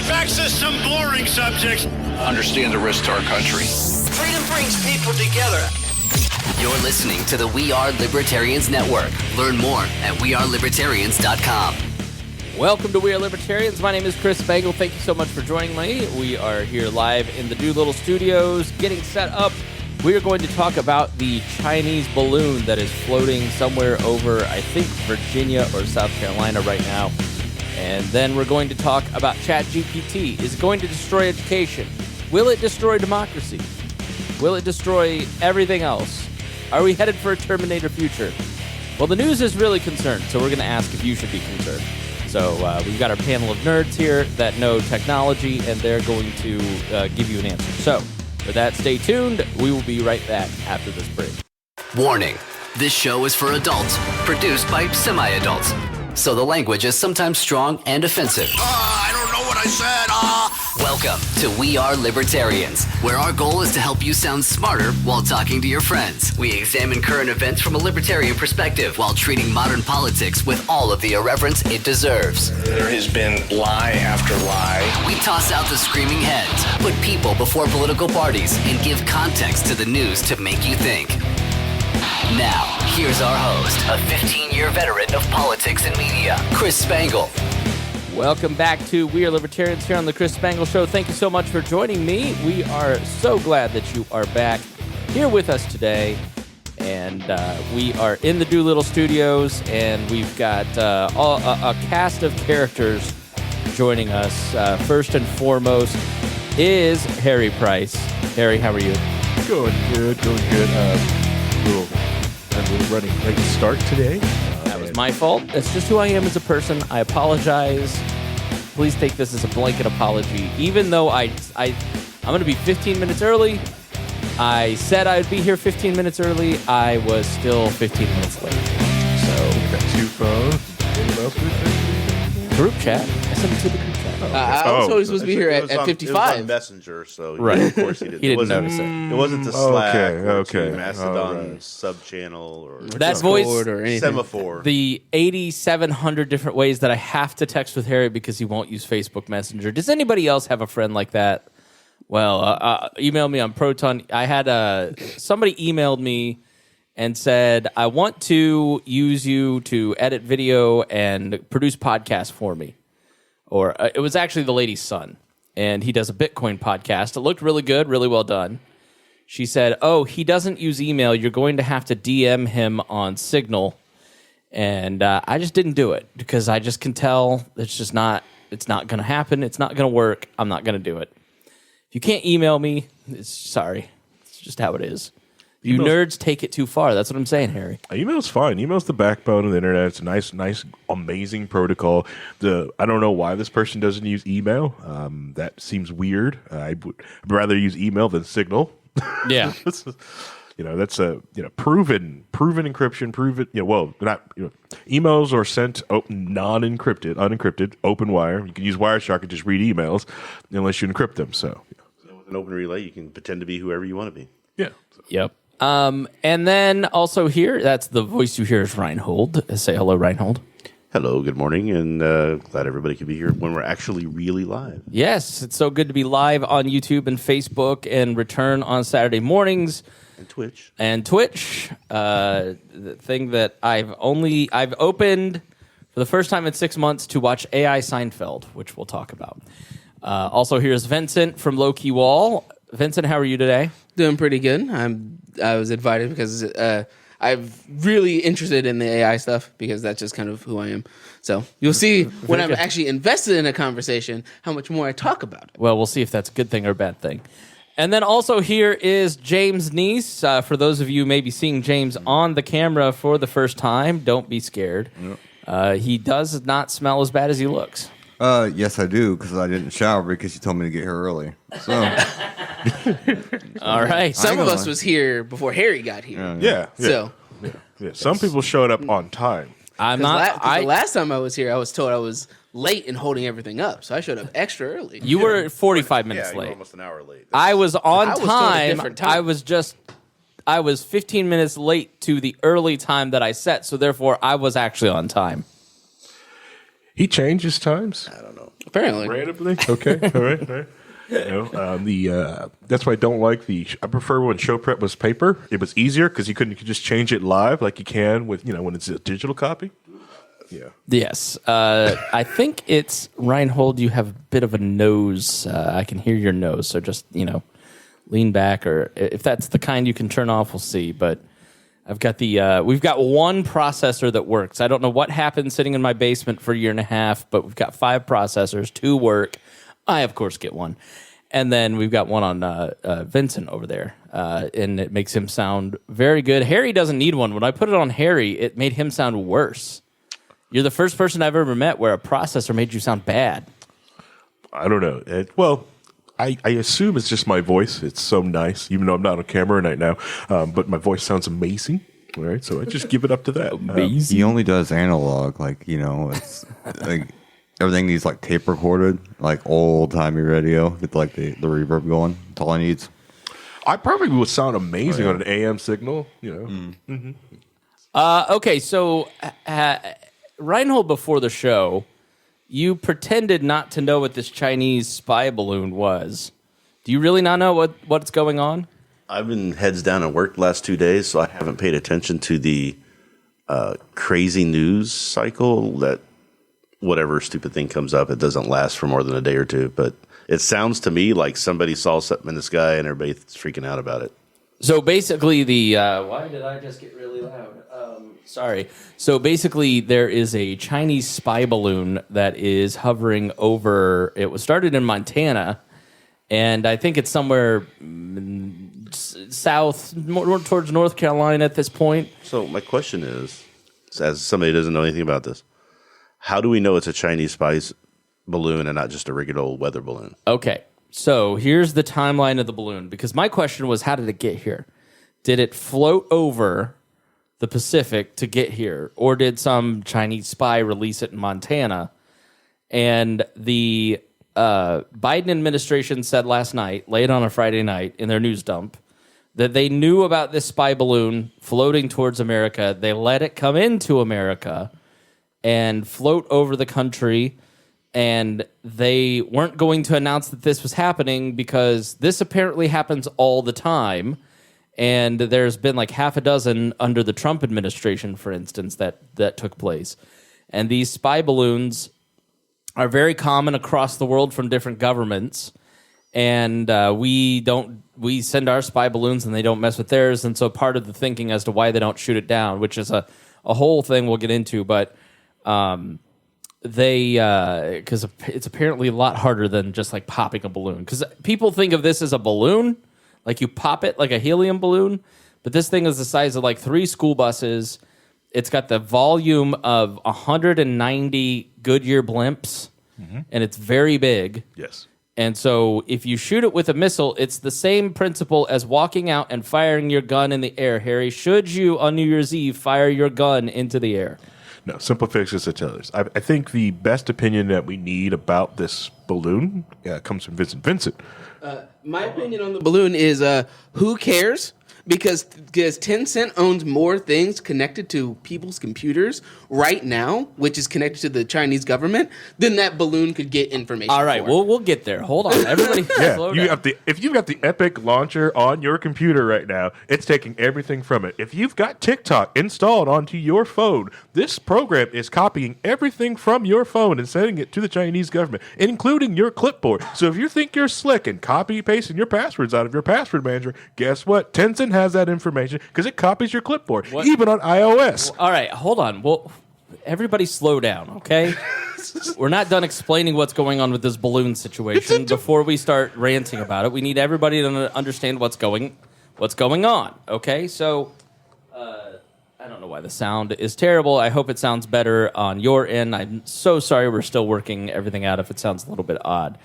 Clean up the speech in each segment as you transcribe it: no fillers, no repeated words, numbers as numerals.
back to some boring subjects. Understand the risk to our country. Freedom brings people together. You're listening to the We Are Libertarians Network. Learn more at wearelibertarians.com. Welcome to We Are Libertarians. My name is Chris Spangle. Thank you so much for joining me. We are here live in the Doolittle Studios, getting set up. We are going to talk about the Chinese balloon that is floating somewhere over, I think, Virginia or South Carolina right now. And then we're going to talk about ChatGPT. Is it going to destroy education? Will it destroy democracy? Will it destroy everything else? Are we headed for a Terminator future? Well, the news is really concerned, so we're going to ask if you should be concerned. So we've got our panel of nerds here that know technology, and they're going to give you an answer. So with that, stay tuned. We will be right back after this break. Warning, this show is for adults, produced by semi-adults. So the language is sometimes strong and offensive. I don't know what I said. Welcome to We Are Libertarians, where our goal is to help you sound smarter while talking to your friends. We examine current events from a libertarian perspective while treating modern politics with all of the irreverence it deserves. There has been lie after lie. We toss out the screaming heads, put people before political parties, and give context to the news to make you think. Now, here's our host, a 15-year veteran of politics and media, Chris Spangle. Welcome back to We Are Libertarians here on the Chris Spangle Show. Thank you so much for joining me. We are so glad that you are back here with us today. And we are in the Doolittle Studios, and we've got a cast of characters joining us. First and foremost is Harry Price. Harry, how are you? Going good. I'm running late start today. That was my fault. That's just who I am as a person. I apologize. Please take this as a blanket apology. Even though I'm going to be 15 minutes early, I said I would be here 15 minutes early. I was still 15 minutes late. So Got two phones. Anyone else with it? group chat. I sent it to the group chat. I was always supposed to be here at It 55. was on Messenger, so Right. of course he didn't. He didn't It wasn't- notice it. It wasn't the Slack or Okay. to Mastodon Alright. sub-channel or That voice, Discord or anything. semaphore. the 8,700 different ways that I have to text with Harry because he won't use Facebook Messenger. Does anybody else have a friend like that? Well, email me on Proton. I had somebody emailed me and said, I want to use you to edit video and produce podcasts for me. Or it was actually the lady's son, and he does a Bitcoin podcast. It looked really good, really well done. She said, oh, he doesn't use email. You're going to have to DM him on Signal. And I just didn't do it because I just can tell it's not going to happen. It's not going to work. I'm not going to do it. If you can't email me, sorry. It's just how it is. You nerds take it too far. That's what I'm saying, Harry. Email's fine. Email's the backbone of the internet. It's a nice, amazing protocol. I don't know why this person doesn't use email. That seems weird. I'd rather use email than Signal. Yeah. That's a proven encryption. Emails are sent unencrypted, open wire. You can use Wireshark and just read emails unless you encrypt them. So With an open relay, you can pretend to be whoever you want to be. yeah. Yep. And then also here, that's the voice you hear is Reinhold. Say hello, Reinhold. Hello, good morning, and glad everybody could be here when we're actually really live. Yes, it's so good to be live on YouTube and Facebook and return on Saturday mornings. And Twitch. The thing that I've opened for the first time in 6 months to watch AI Seinfeld, which we'll talk about. Also, here's Vincent from Low-Key Wall. Vincent, how are you today? Doing pretty good. I was invited because I'm really interested in the AI stuff because that's just kind of who I am. So you'll see when I'm actually invested in a conversation how much more I talk about it. Well, we'll see if that's a good thing or a bad thing. And then also here is James Neese. For those of you maybe seeing James on the camera for the first time, don't be scared. He does not smell as bad as he looks. Yes, I do, because I didn't shower because you told me to get here early. So, all right. Some of us was here before Harry got here. Yeah. So, Some people showed up on time. I'm not. the last time I was here, I was told I was late in holding everything up, so I showed up extra early. You were 45 minutes you were late. almost an hour late. I was on I was told a time. different time. I was 15 minutes late to the early time that I set, so therefore I was actually on time. He changes times. I don't know. Apparently. randomly. Okay, all right. That's why I don't like I prefer when show prep was paper. It was easier because you could just change it live like you can with when it's a digital copy. Yeah. Yes. I think it's Reinhold. You have a bit of a nose. I can hear your nose. So just, lean back, or if that's the kind you can turn off, we'll see. But I've got we've got one processor that works. I don't know what happened sitting in my basement for a year and a half, but we've got 5 processors, 2 work. I, of course, get one. And then we've got one on Vincent over there, and it makes him sound very good. Harry doesn't need one. When I put it on Harry, it made him sound worse. You're the first person I've ever met where a processor made you sound bad. I don't know. I assume it's just my voice. It's so nice, even though I'm not on camera right now. But my voice sounds amazing. All right, so I just give it up to that. He only does analog, it's like everything needs like tape recorded, like old timey radio with like the reverb going. That's all he needs. I probably would sound amazing on an AM signal. Mm-hmm. Okay, so Reinhold, before the show, you pretended not to know what this Chinese spy balloon was. Do you really not know what's going on? I've been heads down at work the last 2 days, so I haven't paid attention to the crazy news cycle that whatever stupid thing comes up, it doesn't last for more than a day or two. But it sounds to me like somebody saw something in the sky and everybody's freaking out about it. So basically, why did I just get really loud? Sorry. So basically, there is a Chinese spy balloon that is hovering over. It was started in Montana, and I think it's somewhere south, more towards North Carolina at this point. So my question is, as somebody who doesn't know anything about this, how do we know it's a Chinese spy balloon and not just a regular old weather balloon? Okay. So here's the timeline of the balloon, because my question was, how did it get here? Did it float over the Pacific to get here, or did some Chinese spy release it in Montana? And the Biden administration said last night, late on a Friday night in their news dump, that they knew about this spy balloon floating towards America. They let it come into America and float over the country, and they weren't going to announce that this was happening because this apparently happens all the time. And there's been like half a dozen under the Trump administration, for instance, that took place. And these spy balloons are very common across the world from different governments. And we send our spy balloons and they don't mess with theirs. And so part of the thinking as to why they don't shoot it down, which is a whole thing we'll get into, but because it's apparently a lot harder than just like popping a balloon. Because people think of this as a balloon, like you pop it like a helium balloon, but this thing is the size of like 3 school buses. It's got the volume of 190 Goodyear blimps, and it's very big. Yes. And so if you shoot it with a missile, it's the same principle as walking out and firing your gun in the air, Harry. Should you, on New Year's Eve, fire your gun into the air? No, simple fixes to tell us. I think the best opinion that we need about this balloon comes from Vincent. My opinion on the balloon is who cares? Because Tencent owns more things connected to people's computers right now, which is connected to the Chinese government, than that balloon could get information. All right, for. we'll get there. Hold on, everybody. Slow down. If you've got the Epic launcher on your computer right now, it's taking everything from it. If you've got TikTok installed onto your phone, this program is copying everything from your phone and sending it to the Chinese government, including your clipboard. So if you think you're slick and copy pasting your passwords out of your password manager, guess what? Tencent has that information because it copies your clipboard, even on iOS. All right, hold on. Well, everybody slow down, okay? We're not done explaining what's going on with this balloon situation before we start ranting about it. We need everybody to understand what's going on, okay? So, I don't know why the sound is terrible. I hope it sounds better on your end. I'm so sorry we're still working everything out if it sounds a little bit odd.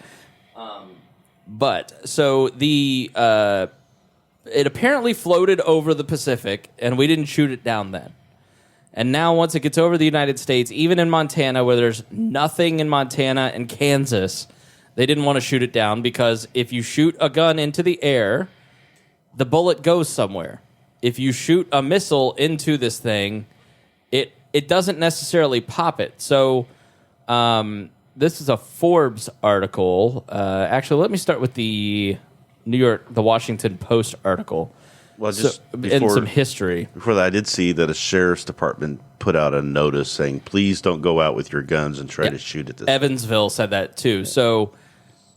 It apparently floated over the Pacific, and we didn't shoot it down then. And now once it gets over the United States, even in Montana, where there's nothing in Montana and Kansas, they didn't want to shoot it down because if you shoot a gun into the air, the bullet goes somewhere. If you shoot a missile into this thing, it doesn't necessarily pop it. So this is a Forbes article. Actually, let me start with the Washington Post article. Well, just in some history. Before that, I did see that a sheriff's department put out a notice saying, please don't go out with your guns and try to shoot at this. Evansville said that too. So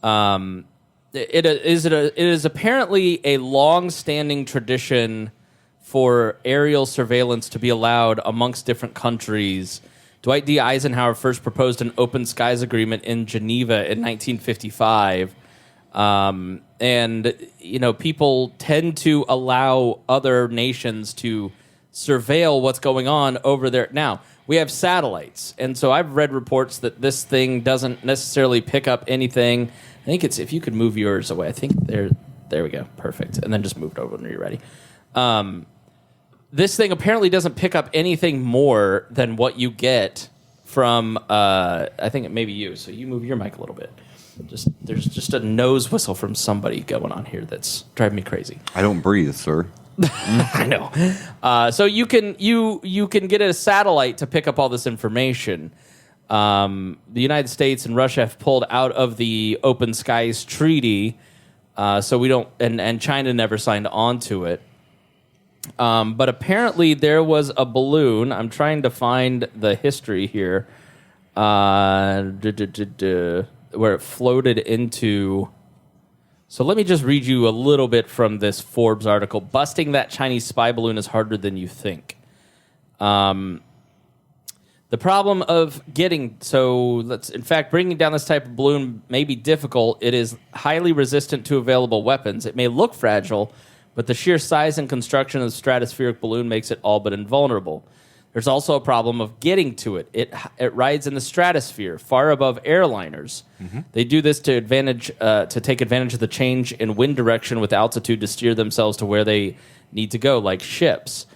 it is apparently a long-standing tradition for aerial surveillance to be allowed amongst different countries. Dwight D. Eisenhower first proposed an open skies agreement in Geneva in 1955. And, people tend to allow other nations to surveil what's going on over there. Now, we have satellites. And so I've read reports that this thing doesn't necessarily pick up anything. I think it's, if you could move yours away, I think there we go. Perfect. And then just move it over when you're ready. This thing apparently doesn't pick up anything more than what you get from, I think it may be you. So you move your mic a little bit. There's just a nose whistle from somebody going on here that's driving me crazy. I don't breathe, sir. I know. So you can get a satellite to pick up all this information. The United States and Russia have pulled out of the Open Skies Treaty, so we don't, and China never signed on to it. But apparently there was a balloon. I'm trying to find the history here. Where it floated into. So let me just read you a little bit from this Forbes article. Busting that Chinese spy balloon is harder than you think. The problem of bringing down this type of balloon may be difficult. It is highly resistant to available weapons. It may look fragile, but the sheer size and construction of the stratospheric balloon makes it all but invulnerable. There's also a problem of getting to it. It rides in the stratosphere, far above airliners. Mm-hmm. They do this to take advantage of the change in wind direction with altitude to steer themselves to where they need to go, like ships.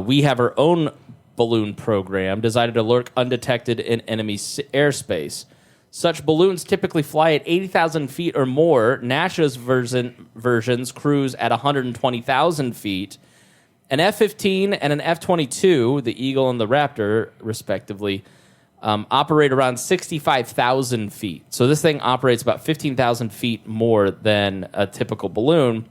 We have our own balloon program designed to lurk undetected in enemy airspace. Such balloons typically fly at 80,000 feet or more. NASA's versions cruise at 120,000 feet. An F-15 and an F-22, the Eagle and the Raptor, respectively, operate around 65,000 feet. So this thing operates about 15,000 feet more than a typical balloon.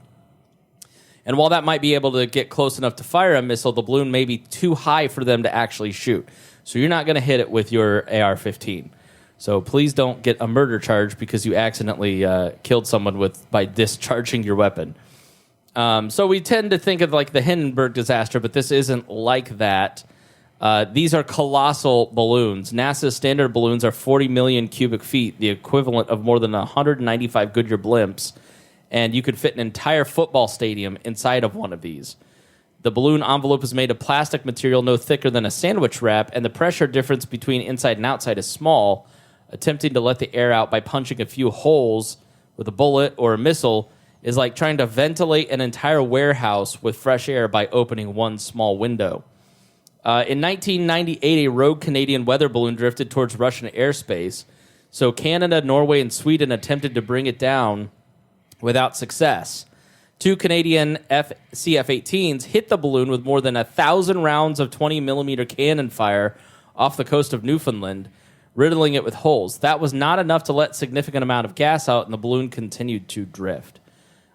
And while that might be able to get close enough to fire a missile, the balloon may be too high for them to actually shoot. So you're not going to hit it with your AR-15. So please don't get a murder charge because you accidentally killed someone by discharging your weapon. So we tend to think of like the Hindenburg disaster, but this isn't like that. These are colossal balloons. NASA's standard balloons are 40 million cubic feet, the equivalent of more than 195 Goodyear blimps, and you could fit an entire football stadium inside of one of these. The balloon envelope is made of plastic material no thicker than a sandwich wrap, and the pressure difference between inside and outside is small. Attempting to let the air out by punching a few holes with a bullet or a missile is like trying to ventilate an entire warehouse with fresh air by opening one small window. In 1998, a rogue Canadian weather balloon drifted towards Russian airspace. So Canada, Norway, and Sweden attempted to bring it down without success. 2 Canadian CF-18s hit the balloon with more than 1,000 rounds of 20-millimeter cannon fire off the coast of Newfoundland, riddling it with holes. That was not enough to let significant amount of gas out, and the balloon continued to drift.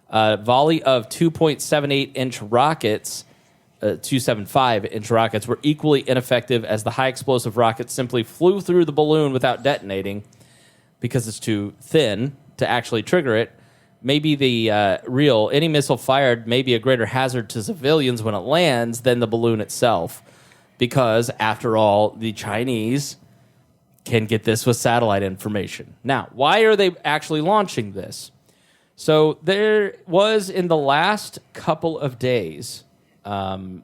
A volley of 2.78-inch rockets, 275-inch rockets, were equally ineffective as the high-explosive rockets simply flew through the balloon without detonating because it's too thin to actually trigger it. Maybe any missile fired may be a greater hazard to civilians when it lands than the balloon itself, because, after all, the Chinese can get this with satellite information. Now, why are they actually launching this? So there was, in the last couple of days, now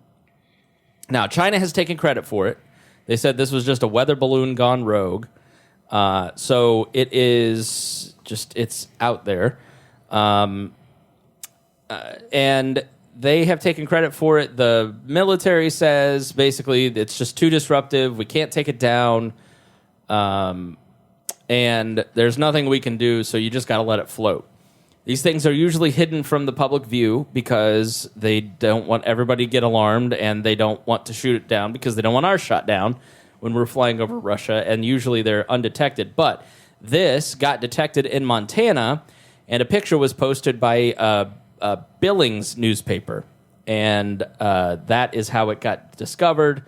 China has taken credit for it. They said this was just a weather balloon gone rogue. So it is just, it's out there. And they have taken credit for it. The military says basically it's just too disruptive. We can't take it down. And there's nothing we can do, so you just got to let it float. These things are usually hidden from the public view because they don't want everybody to get alarmed, and they don't want to shoot it down because they don't want ours shot down, when we're flying over Russia, and usually they're undetected. But this got detected in Montana, and a picture was posted by a Billings newspaper, and that is how it got discovered.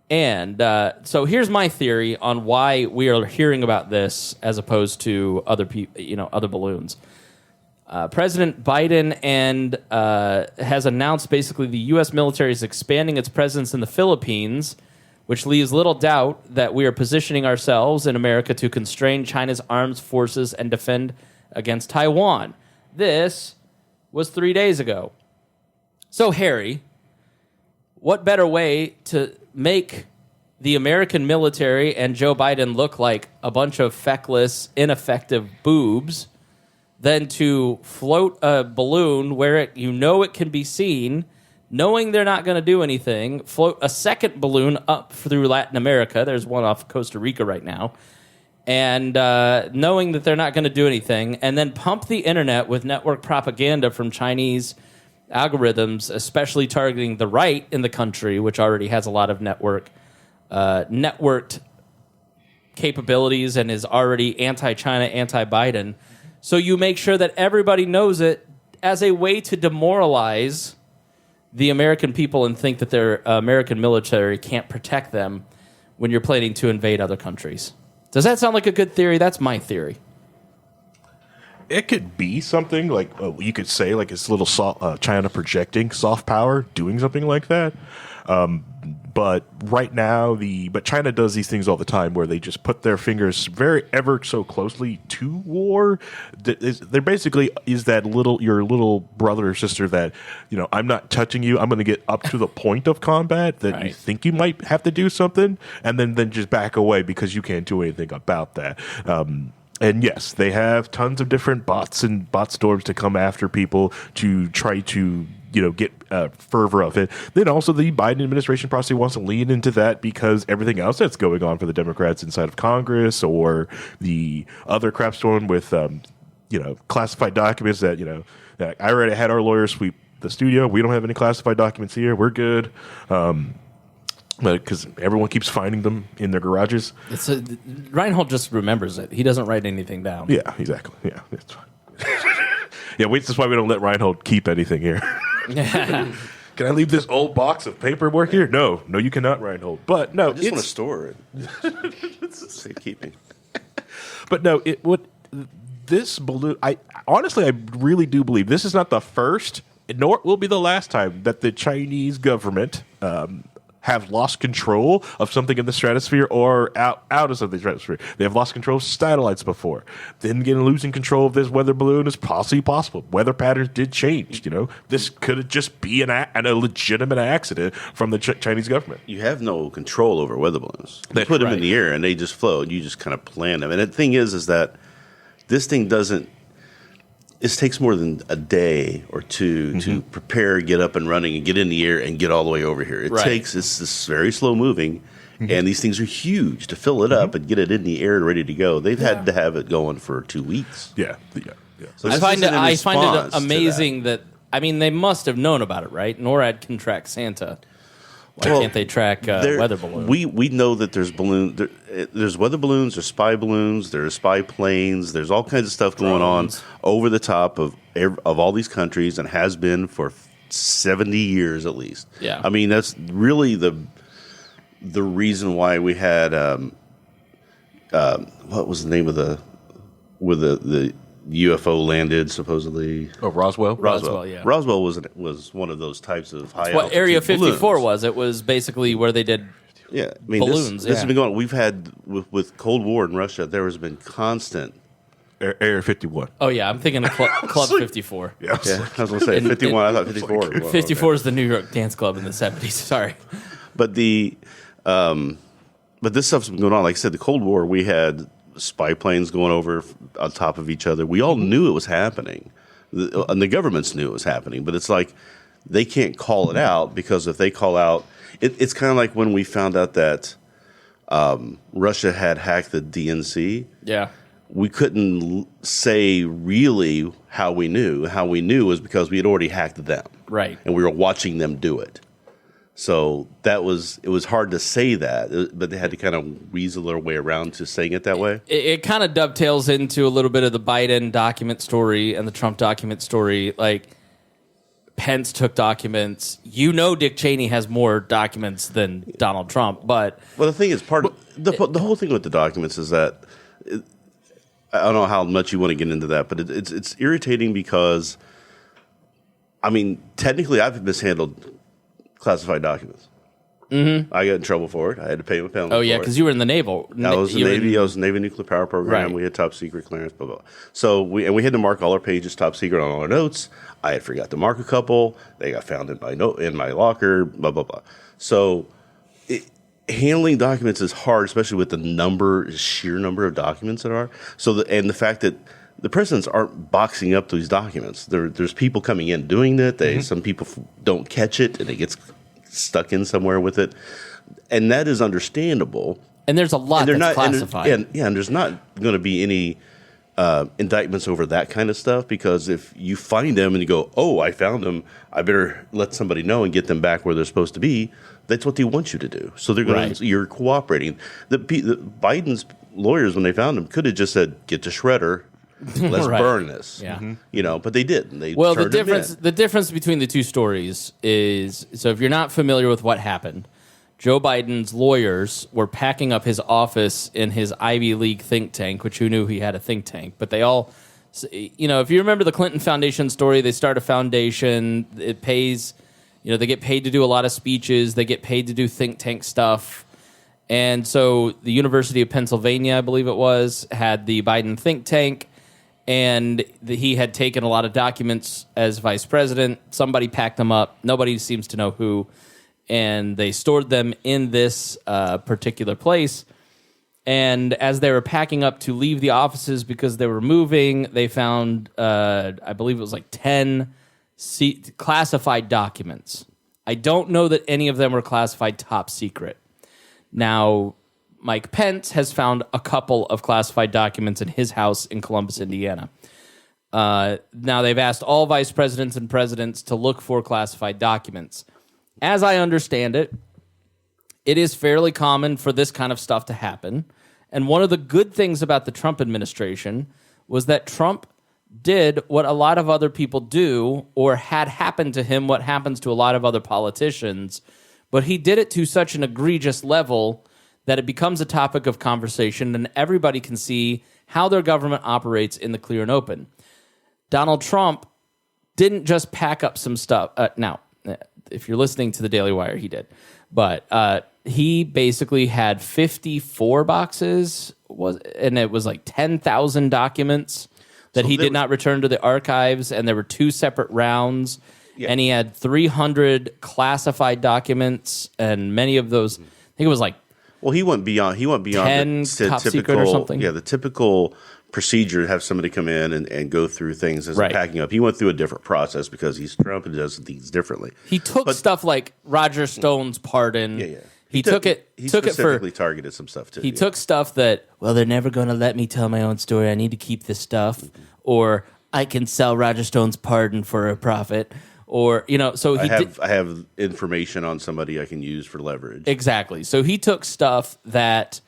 And so here's my theory on why we are hearing about this as opposed to other other balloons. President Biden has announced basically the U.S. military is expanding its presence in the Philippines, which leaves little doubt that we are positioning ourselves in America to constrain China's armed forces and defend against Taiwan. This was 3 days ago. So, Harry, what better way to make the American military and Joe Biden look like a bunch of feckless, ineffective boobs than to float a balloon where it can be seen, knowing they're not going to do anything, float a second balloon up through Latin America. There's one off Costa Rica right now. And knowing that they're not going to do anything, and then pump the internet with network propaganda from Chinese algorithms, especially targeting the right in the country, which already has a lot of networked capabilities and is already anti-China, anti-Biden. So you make sure that everybody knows it as a way to demoralize the American people and think that their American military can't protect them when you're planning to invade other countries. Does that sound like a good theory? That's my theory. It could be something like you could say like it's little China projecting soft power, doing something like that. But right now, but China does these things all the time where they just put their fingers ever so closely to war. They're basically is that your little brother or sister that, I'm not touching you. I'm going to get up to the point of combat that you think you might have to do something, and then just back away because you can't do anything about that. And yes, they have tons of different bots and bot storms to come after people to try to, get fervor of it. Then also the Biden administration probably wants to lean into that because everything else that's going on for the Democrats inside of Congress or the other crap storm with, classified documents that I already had our lawyers sweep the studio. We don't have any classified documents here. We're good. Because everyone keeps finding them in their garages. Reinhold just remembers it. He doesn't write anything down. Yeah, exactly. Yeah, that's fine. That's why we don't let Reinhold keep anything here. Can I leave this old box of paperwork here? No, you cannot, Reinhold. But no, I just want to store it. It's safekeeping. But no, this balloon. I really do believe this is not the first, nor will be the last time that the Chinese government have lost control of something in the stratosphere or out of something in the stratosphere. They have lost control of satellites before. Then again, losing control of this weather balloon is possibly possible. Weather patterns did change. This could just be a legitimate accident from the Chinese government. You have no control over weather balloons. They put them in the air and they just float. You just kind of plan them. And the thing is that this thing doesn't. It takes more than a day or two to prepare, get up and running, and get in the air and get all the way over here. It's this very slow moving, and these things are huge to fill it up and get it in the air and ready to go. They've had to have it going for 2 weeks. Yeah. So I find it amazing that they must have known about it, right? NORAD can track Santa. Why can't they track weather balloons? We know that there's there's weather balloons, there's spy balloons, there's spy planes, there's all kinds of stuff going on over the top of all these countries and has been for 70 years at least. Yeah. That's really the reason why we had what was the name of the UFO landed supposedly. Oh, Roswell. Yeah. Roswell was one of those types of high. What Area 54 balloons. was. It was basically where they did. Yeah, balloons. This has been going on. We've had with Cold War in Russia. There has been constant. Area 51. Oh yeah, I'm thinking of Club 54. Yeah, I was going to say 51. I thought 54. 54 is the New York dance club in the 70s. Sorry, but but this stuff's been going on. Like I said, the Cold War. We had spy planes going over on top of each other. We all knew it was happening, and the governments knew it was happening. But it's like they can't call it out because if they call out, it's kind of like when we found out that Russia had hacked the DNC. Yeah. We couldn't say really how we knew. How we knew was because we had already hacked them. Right. And we were watching them do it. So it was hard to say that, but they had to kind of weasel their way around to saying it that way. It kind of dovetails into a little bit of the Biden document story and the Trump document story. Like, Pence took documents. Dick Cheney has more documents than Donald Trump. But the thing is, the whole thing with the documents is that I don't know how much you want to get into that, but it's irritating because, I mean, technically, I've mishandled classified documents. Mm-hmm. I got in trouble for it. I had to pay a penalty. Oh yeah, because you were in the naval. I was in the Navy. I was in the Navy nuclear power program. Right. We had top secret clearance. Blah blah. So we had to mark all our pages top secret on all our notes. I had forgot to mark a couple. They got found in my locker. Blah blah blah. So handling documents is hard, especially with the sheer number of documents that are. So the fact that the presidents aren't boxing up these documents. There's people coming in doing it. Some people don't catch it, and it gets stuck in somewhere with it, and that is understandable. And there's a lot that's classified. And there's not going to be any indictments over that kind of stuff, because if you find them and you go, "Oh, I found them," I better let somebody know and get them back where they're supposed to be. That's what they want you to do. So they're going. Right. You're cooperating. The Biden's lawyers, when they found him, could have just said, "Get to shredder." Let's burn this. Yeah. But they didn't. The difference between the two stories is, so if you're not familiar with what happened, Joe Biden's lawyers were packing up his office in his Ivy League think tank, which who knew he had a think tank? But they all, if you remember the Clinton Foundation story, they start a foundation. It pays, they get paid to do a lot of speeches. They get paid to do think tank stuff. And so the University of Pennsylvania, I believe it was, had the Biden think tank. And he had taken a lot of documents as vice president. Somebody packed them up. Nobody seems to know who. And they stored them in this particular place. And as they were packing up to leave the offices because they were moving, they found, I believe it was like 10 classified documents. I don't know that any of them were classified top secret. Now, Mike Pence has found a couple of classified documents in his house in Columbus, Indiana. Now, they've asked all vice presidents and presidents to look for classified documents. As I understand it, it is fairly common for this kind of stuff to happen. And one of the good things about the Trump administration was that Trump did what a lot of other people do, or had happened to him what happens to a lot of other politicians, but he did it to such an egregious level that it becomes a topic of conversation and everybody can see how their government operates in the clear and open. Donald Trump didn't just pack up some stuff. Now, if you're listening to the Daily Wire, he did. But he basically had 54 boxes, and it was like 10,000 documents that he did not return to the archives, and there were 2 separate rounds. Yeah. And he had 300 classified documents, and many of those, I think it was like, well, he went beyond 10 top secret or something. Yeah, the typical procedure to have somebody come in and go through things as they're packing up. He went through a different process because he's Trump and does things differently. He took stuff like Roger Stone's pardon. Yeah. He took it specifically targeted some stuff too. He took stuff that, well, they're never going to let me tell my own story. I need to keep this stuff, or I can sell Roger Stone's pardon for a profit. Or, so I have information on somebody I can use for leverage. Exactly. So he took stuff that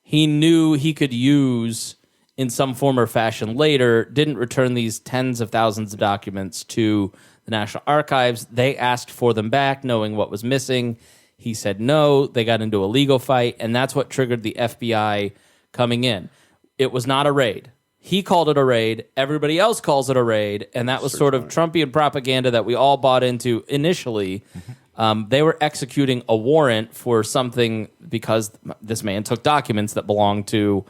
he knew he could use in some form or fashion later, didn't return these tens of thousands of documents to the National Archives. They asked for them back, knowing what was missing. He said no. They got into a legal fight, and that's what triggered the FBI coming in. It was not a raid. He called it a raid. Everybody else calls it a raid. And that was sort of Trumpian propaganda that we all bought into initially. They were executing a warrant for something because this man took documents that belonged to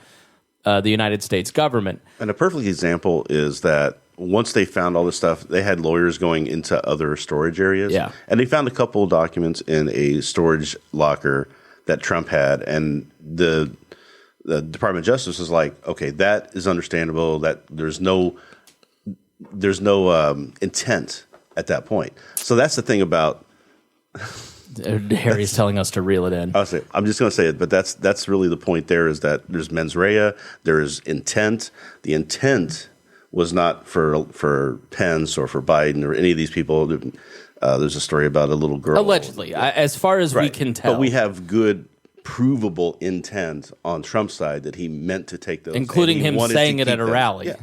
the United States government. And a perfect example is that once they found all this stuff, they had lawyers going into other storage areas. Yeah. And they found a couple of documents in a storage locker that Trump had. And the Department of Justice was like, okay, that is understandable, that there's no intent at that point. So that's the thing about Harry's telling us to reel it in. I'm just going to say it, but that's really the point there, is that there's mens rea, there is intent. The intent was not for Pence or for Biden or any of these people. There's a story about a little girl. Allegedly, as far as we can tell. But we have good, provable intent on Trump's side that he meant to take those. Including and he him wanted saying to it at keep a them. rally. Yeah.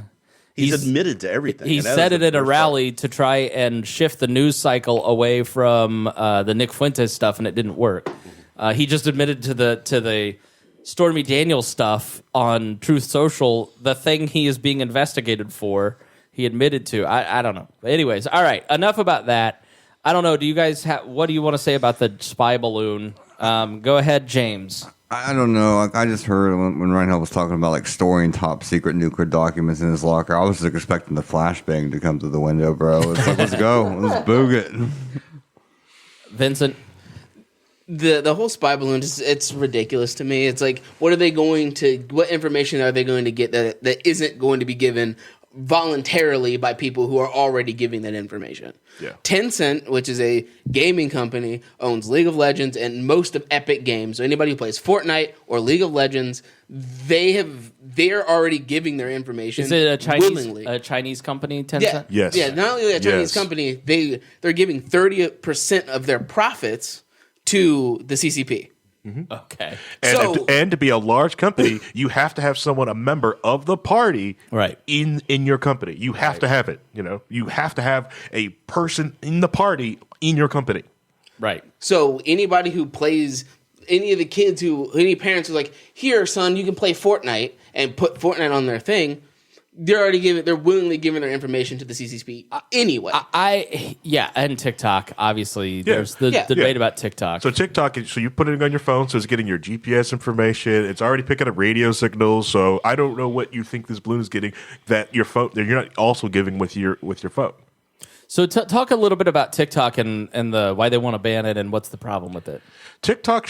He's admitted to everything. He and that said is it at the a worst rally to try and shift the news cycle away from the Nick Fuentes stuff, and it didn't work. He just admitted to the Stormy Daniels stuff on Truth Social, the thing he is being investigated for. He admitted to. I don't know. Anyways, all right. Enough about that. I don't know. Do you guys what do you want to say about the spy balloon? Go ahead, James. I don't know. Like, I just heard when Reinhold was talking about like storing top secret nuclear documents in his locker. I was just expecting the flashbang to come through the window, bro. It's like, let's go, let's boog it. Vincent. The whole spy balloon it's ridiculous to me. It's like, what information are they going to get that isn't going to be given voluntarily by people who are already giving that information? Yeah. Tencent, which is a gaming company, owns League of Legends and most of Epic Games. So anybody who plays Fortnite or League of Legends, they're already giving their information. Is it willingly. a Chinese company, Tencent? Yeah. Yes. Yeah, not only a Chinese Yes. company, they're giving 30% of their profits to the CCP. Okay. And to be a large company, you have to have someone, a member of the party, Right. in your company. You have to have it. You have to have a person in the party in your company. Right. So anybody who plays, any parents who like, here, son, you can play Fortnite and put Fortnite on their thing, they're willingly giving their information to the CCP anyway. And TikTok, obviously. There's the debate about TikTok. So TikTok, so you put it on your phone, so it's getting your GPS information. It's already picking up radio signals. So I don't know what you think this balloon is getting that your phone that you're not also giving with your phone. So talk a little bit about TikTok and the why they want to ban it and what's the problem with it. TikTok,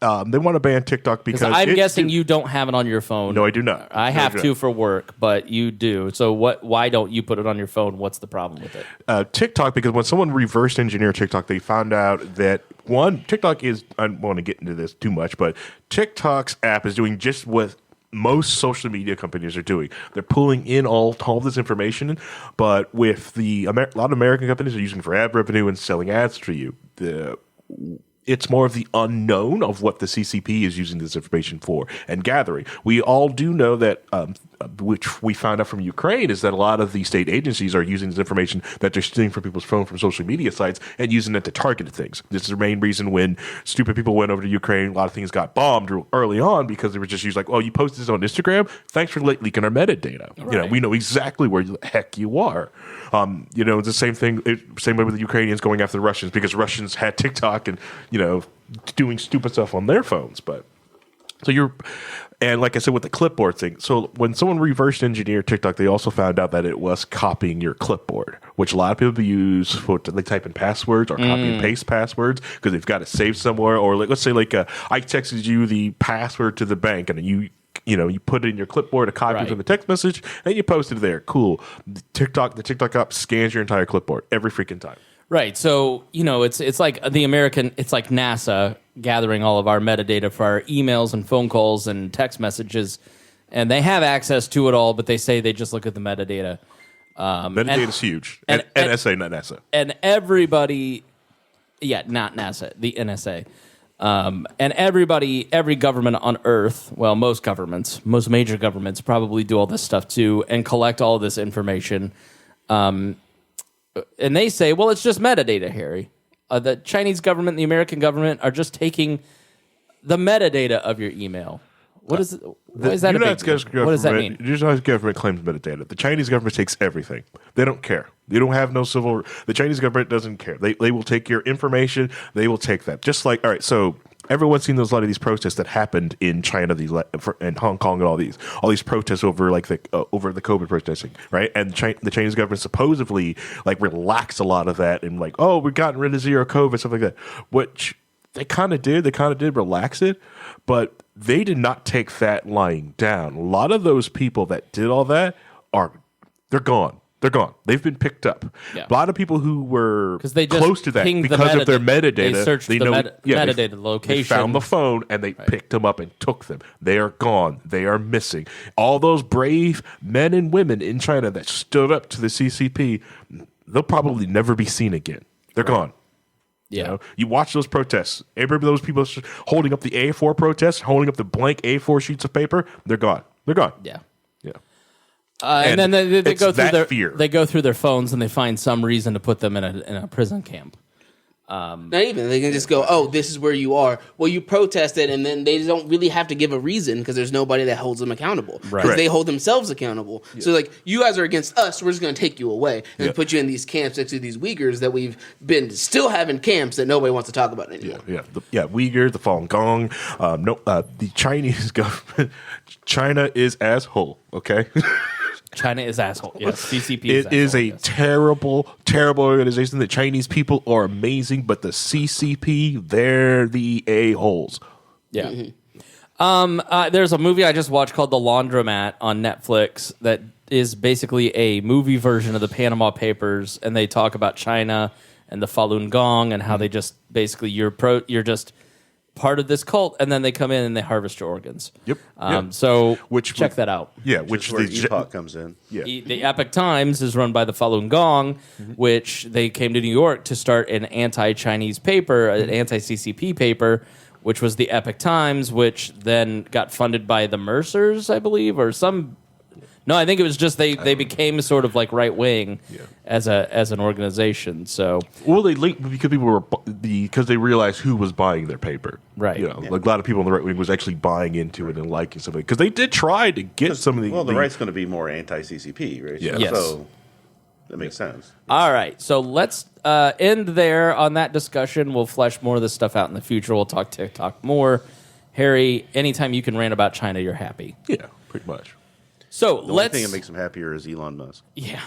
they want to ban TikTok because I'm guessing you don't have it on your phone. No, I do not. I have to for work, but you do. So why don't you put it on your phone? What's the problem with it? TikTok, because when someone reverse engineered TikTok, they found out that TikTok is, I don't want to get into this too much, but TikTok's app is doing just what most social media companies are doing. They're pulling in all this information, but with a lot of American companies are using it for ad revenue and selling ads to you. It's more of the unknown of what the CCP is using this information for and gathering. We all do know that, which we found out from Ukraine, is that a lot of the state agencies are using this information that they're stealing from people's phone from social media sites and using it to target things. This is the main reason when stupid people went over to Ukraine, a lot of things got bombed early on because they were just used like, oh, you posted this on Instagram? Thanks for leaking our metadata. Right. We know exactly where the heck you are. It's the same thing, same way with the Ukrainians going after the Russians because Russians had TikTok and, doing stupid stuff on their phones. But and like I said, with the clipboard thing, so when someone reverse engineered TikTok, they also found out that it was copying your clipboard, which a lot of people use they type in passwords or copy and paste passwords because they've got it saved somewhere. Or let's say I texted you the password to the bank and you put it in your clipboard, a copy from the text message, and you post it there. Cool. The TikTok app scans your entire clipboard every freaking time. Right. So, it's like it's like NASA gathering all of our metadata for our emails and phone calls and text messages. And they have access to it all, but they say they just look at the metadata. Metadata is huge. And NSA, not NASA. And everybody, not NASA, the NSA. And every government on Earth, well, most major governments probably do all this stuff too and collect all this information. And they say, well, it's just metadata, Harry. The Chinese government and the American government are just taking the metadata of your email. What is that? What does that mean? The United government claims metadata. The Chinese government takes everything. They don't care. They don't have no civil. The Chinese government doesn't care. They will take your information. They will take that. Just like, all right, so everyone's seen a lot of these protests that happened in China, and Hong Kong, and all these protests over over the COVID protesting, right? And the Chinese government supposedly relaxed a lot of that and we've gotten rid of zero COVID, stuff like that, which they kind of did. They kind of did relax it, but they did not take that lying down. A lot of those people that did all that they're gone. They're gone. They've been picked up. Yeah. A lot of people who were close to that because of their metadata, they searched the metadata location. They found the phone and they picked them up and took them. They are gone. They are missing. All those brave men and women in China that stood up to the CCP, they'll probably never be seen again. They're gone. Yeah. You watch those protests. Every those people holding up the A4 protests, holding up the blank A4 sheets of paper, they're gone. They're gone. Yeah. Yeah. And then they it's go through that their fear. They go through their phones and they find some reason to put them in a prison camp. Not even. They can just go, oh, this is where you are. Well, you protested, and then they don't really have to give a reason because there's nobody that holds them accountable. Because Right. they hold themselves accountable. So, like, you guys are against us, we're just going to take you away and put you in these camps next to these Uyghurs that we've been still having camps that nobody wants to talk about anymore. Uyghurs, the Falun Gong. The Chinese government. China is asshole. Okay. China is asshole. Yes, CCP is It is asshole, a yes. terrible, terrible organization. The Chinese people are amazing, but the CCP, they're the a-holes. Yeah. There's a movie I just watched called The Laundromat on Netflix that is basically a movie version of the Panama Papers, and they talk about China and the Falun Gong and how they just basically you're just part of this cult, and then they come in and they harvest your organs. Yep. So check that out. Yeah, Which which is where Epoch comes in. Yeah. The Epoch Times is run by the Falun Gong, which they came to New York to start an anti-Chinese paper, an anti-CCP paper, which was the Epoch Times, which then got funded by the Mercers, I believe, or some. No, I think it was just they became sort of like right wing as an organization. So Well, they linked because people were because they realized who was buying their paper. Right. Like a lot of people on the right wing was actually buying into it and liking something because they did try to get some of the. Well, the right's going to be more anti-CCP, right? Yeah. Yes. So that makes sense. all right, so let's end there on that discussion. We'll flesh more of this stuff out in the future. We'll talk TikTok more. Harry, anytime you can rant about China, you're happy. Yeah, pretty much. So The only let's. thing that makes him happier is Elon Musk. Yeah.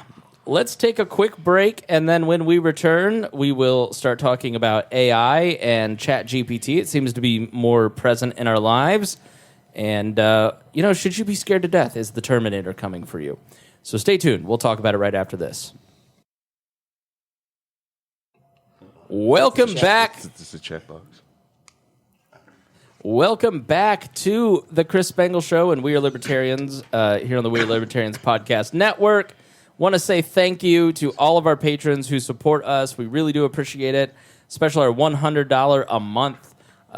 Let's take a quick break, and then when we return, we will start talking about AI and ChatGPT. It seems to be more present in our lives. And, should you be scared to death? Is the Terminator coming for you? So stay tuned. We'll talk about it right after this. Welcome back. It's a chat box. Welcome back to the Chris Spangle Show and We Are Libertarians here on the We Are Libertarians Podcast Network. Want to say thank you to all of our patrons who support us. We really do appreciate it, especially our $100 a month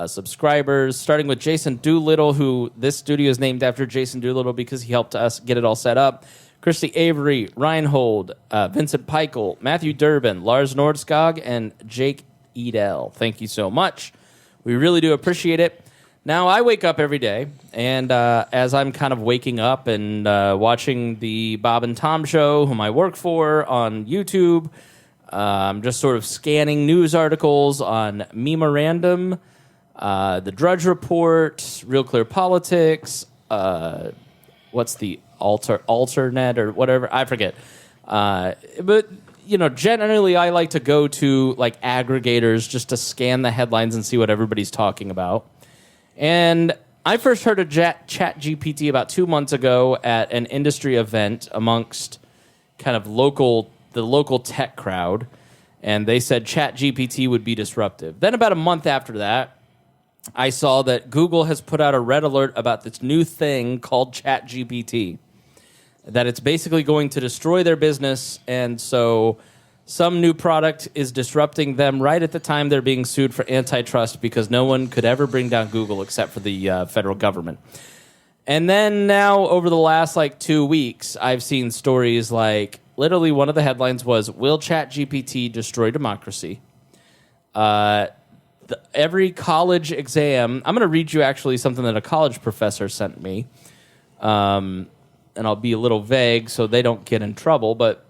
subscribers, starting with Jason Doolittle, who this studio is named after Jason Doolittle because he helped us get it all set up. Christy Avery, Reinhold, Vincent Peichel, Matthew Durbin, Lars Nordskog, and Jake Edel. Thank you so much. We really do appreciate it. Now, I wake up every day, and as I'm kind of waking up and watching the Bob and Tom show, whom I work for, on YouTube, I'm just sort of scanning news articles on Memorandum, the Drudge Report, Real Clear Politics, what's the Alternet or whatever? I forget. But, generally I like to go to like aggregators just to scan the headlines and see what everybody's talking about. And I first heard of ChatGPT about 2 months ago at an industry event amongst kind of the local tech crowd, and they said ChatGPT would be disruptive. Then about a month after that, I saw that Google has put out a red alert about this new thing called ChatGPT, that it's basically going to destroy their business, and so some new product is disrupting them right at the time they're being sued for antitrust because no one could ever bring down Google except for the federal government. And then now, over the last 2 weeks, I've seen stories like, literally one of the headlines was, "Will ChatGPT destroy democracy?" Every college exam, I'm going to read you actually something that a college professor sent me, and I'll be a little vague so they don't get in trouble, but